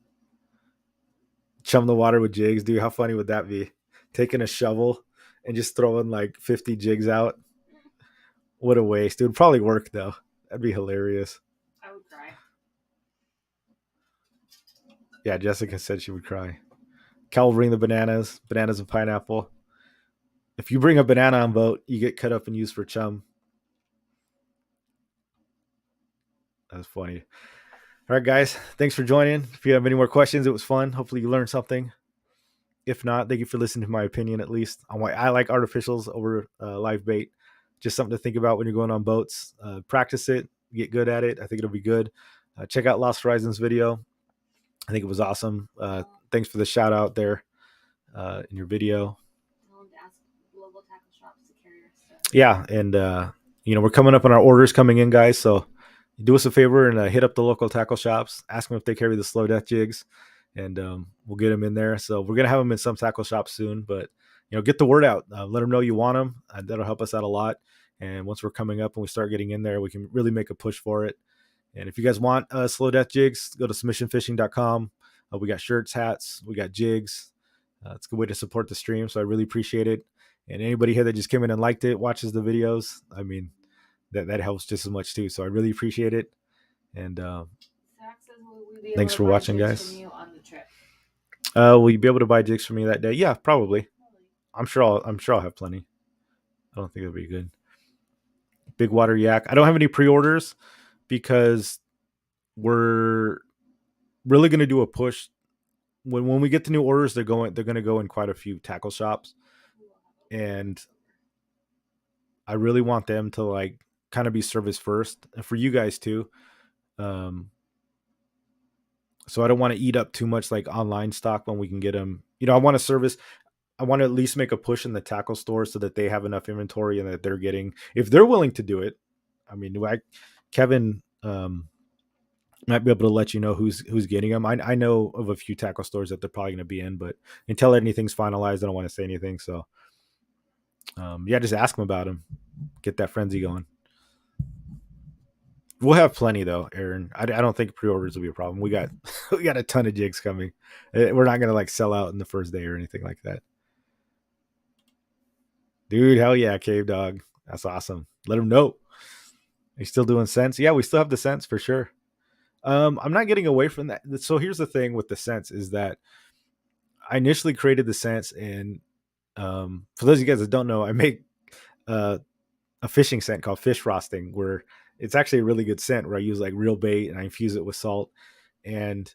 Chum the water with jigs, dude. How funny would that be? Taking a shovel and just throwing like 50 jigs out. What a waste. It would probably work though. That'd be hilarious. I would cry. Yeah, Jessica said she would cry. Cal will bring the bananas and pineapple. If you bring a banana on boat, you get cut up and used for chum. That's funny. All right, guys. Thanks for joining. If you have any more questions, it was fun. Hopefully, you learned something. If not, thank you for listening to my opinion, at least on why I like artificials over live bait. Just something to think about when you're going on boats. Practice it, get good at it. I think it'll be good. Check out Lost Horizons video. I think it was awesome. Thanks for the shout out there in your video. Yeah, and we're coming up on our orders coming in, guys. So do us a favor and hit up the local tackle shops. Ask them if they carry the slow death jigs, and we'll get them in there. So we're gonna have them in some tackle shops soon, but get the word out. Let them know you want them. That'll help us out a lot. And once we're coming up and we start getting in there, we can really make a push for it. And if you guys want slow death jigs, go to submissionfishing.com. We got shirts, hats, we got jigs. It's a good way to support the stream, so I really appreciate it. And anybody here that just came in and liked it, watches the videos, I mean, that helps just as much too. So I really appreciate it. And thanks for watching, guys. Will you be able to buy jigs for me that day? Yeah, probably. I'm sure I'll have plenty. I don't think it'll be good. Big water yak. I don't have any pre-orders because we're really going to do a push when we get the new orders. They're going to go in quite a few tackle shops, and I really want them to like kind of be service first, and for you guys too. Um, so I don't want to eat up too much like online stock when we can get them. I want to service. I want to at least make a push in the tackle stores so that they have enough inventory and that they're getting, if they're willing to do it. I mean, Kevin might be able to let you know who's getting them. I know of a few tackle stores that they're probably going to be in, but until anything's finalized, I don't want to say anything. So, yeah, just ask them about them. Get that frenzy going. We'll have plenty though, Aaron. I don't think pre-orders will be a problem. We got we got a ton of jigs coming. We're not gonna like sell out in the first day or anything like that. Dude, hell yeah, Cave Dog. That's awesome. Let them know. Are you still doing cents? Yeah, we still have the cents for sure. I'm not getting away from that. So here's the thing with the cents is that I initially created the cents, and for those of you guys that don't know, I make uh, a fishing scent called fish frosting, where it's actually a really good scent where I use like real bait and I infuse it with salt. And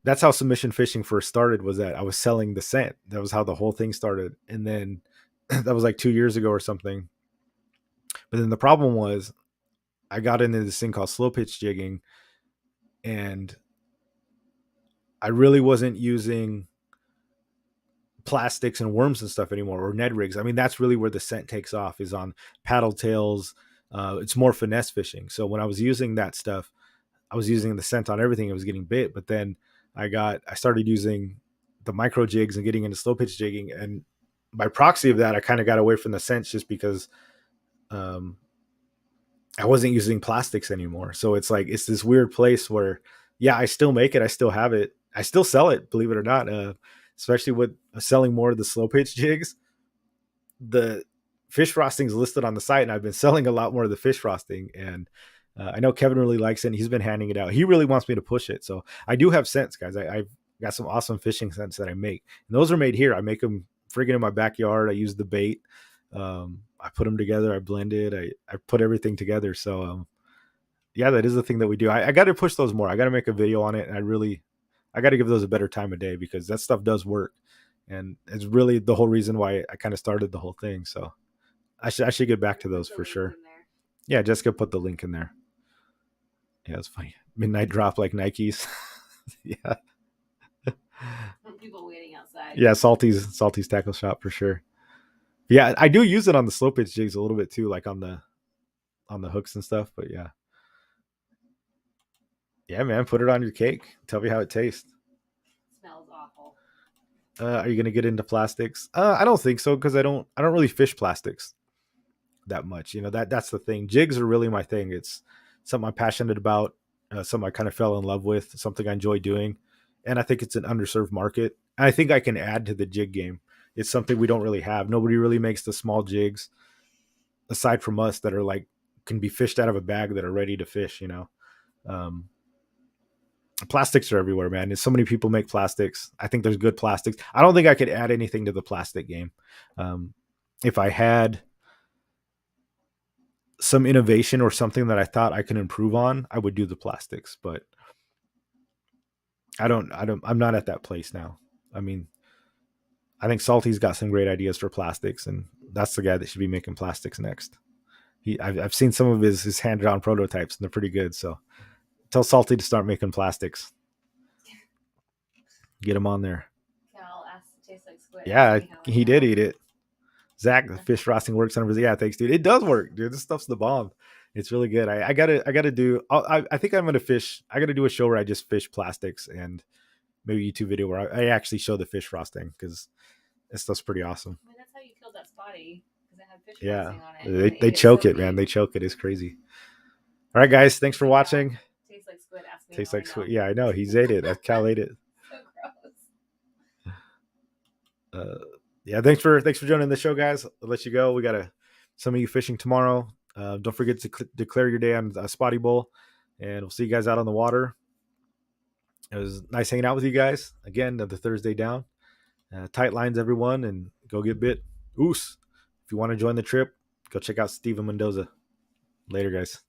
that's how submission fishing first started, was that I was selling the scent. That was how the whole thing started. And then that was like 2 years ago or something. But then the problem was I got into this thing called slow pitch jigging, and I really wasn't using plastics and worms and stuff anymore, or Ned rigs. I mean, that's really where the scent takes off, is on paddle tails. It's more finesse fishing. So when I was using that stuff, I was using the scent on everything. It was getting bit, but then I started using the micro jigs and getting into slow pitch jigging, and by proxy of that, I kind of got away from the scents just because um, I wasn't using plastics anymore. So it's like it's this weird place where, yeah, I still make it, I still have it, I still sell it, believe it or not. Especially with selling more of the slow pitch jigs, the fish frosting is listed on the site, and I've been selling a lot more of the fish frosting. And I know Kevin really likes it, and he's been handing it out. He really wants me to push it, so I do have scents, guys. I've got some awesome fishing scents that I make, and those are made here. I make them friggin' in my backyard. I use the bait. I put them together. I blend it. I put everything together. So yeah, that is the thing that we do. I got to push those more. I got to make a video on it, and I got to give those a better time of day because that stuff does work, and it's really the whole reason why I kind of started the whole thing. So I should get back to those for sure. Yeah, Jessica put the link in there. Yeah, it's funny. Midnight drop like Nikes. Yeah, People waiting outside. yeah. Salty's tackle shop for sure. Yeah, I do use it on the slow pitch jigs a little bit too, like on the hooks and stuff. But yeah, yeah, man, put it on your cake. Tell me how it tastes. Smells awful. Are you gonna get into plastics? I don't think so because I don't really fish plastics that much. That's the thing. Jigs are really my thing. It's something I'm passionate about. Something I kind of fell in love with. Something I enjoy doing, and I think it's an underserved market. And I think I can add to the jig game. It's something we don't really have. Nobody really makes the small jigs aside from us that are like can be fished out of a bag that are ready to fish. Um, Plastics are everywhere, man. So many people make plastics. I think there's good plastics. I don't think I could add anything to the plastic game. Um, if I had some innovation or something that I thought I could improve on, I would do the plastics. But I'm not at that place now. I mean, I think Salty's got some great ideas for plastics, and that's the guy that should be making plastics next. I've seen some of his handed on prototypes, and they're pretty good. So tell Salty to start making plastics. Get him on there. Cal asked to taste like squid. Yeah, he did eat it. Zach, the fish frosting works on. Yeah, thanks, dude. It does work, dude. This stuff's the bomb. It's really good. I gotta do. I think I'm gonna fish. I gotta do a show where I just fish plastics, and maybe a YouTube video where I actually show the fish frosting because this stuff's pretty awesome. I mean, that's how you killed that spotty because it had fish Yeah, frosting on it. they choke it, man. They choke it. It's crazy. All right, guys. Thanks for watching. Tastes like squid. Ask me. Tastes like squid. Yeah, I know. He's ate it. Cal ate it. So gross. Yeah, thanks for joining the show, guys. I'll let you go. We got some of you fishing tomorrow. Don't forget to declare your day on Spotty Bowl, and we'll see you guys out on the water. It was nice hanging out with you guys again. The Thursday down, tight lines, everyone, and go get bit. Oos! If you want to join the trip, go check out Steven Mendoza. Later, guys.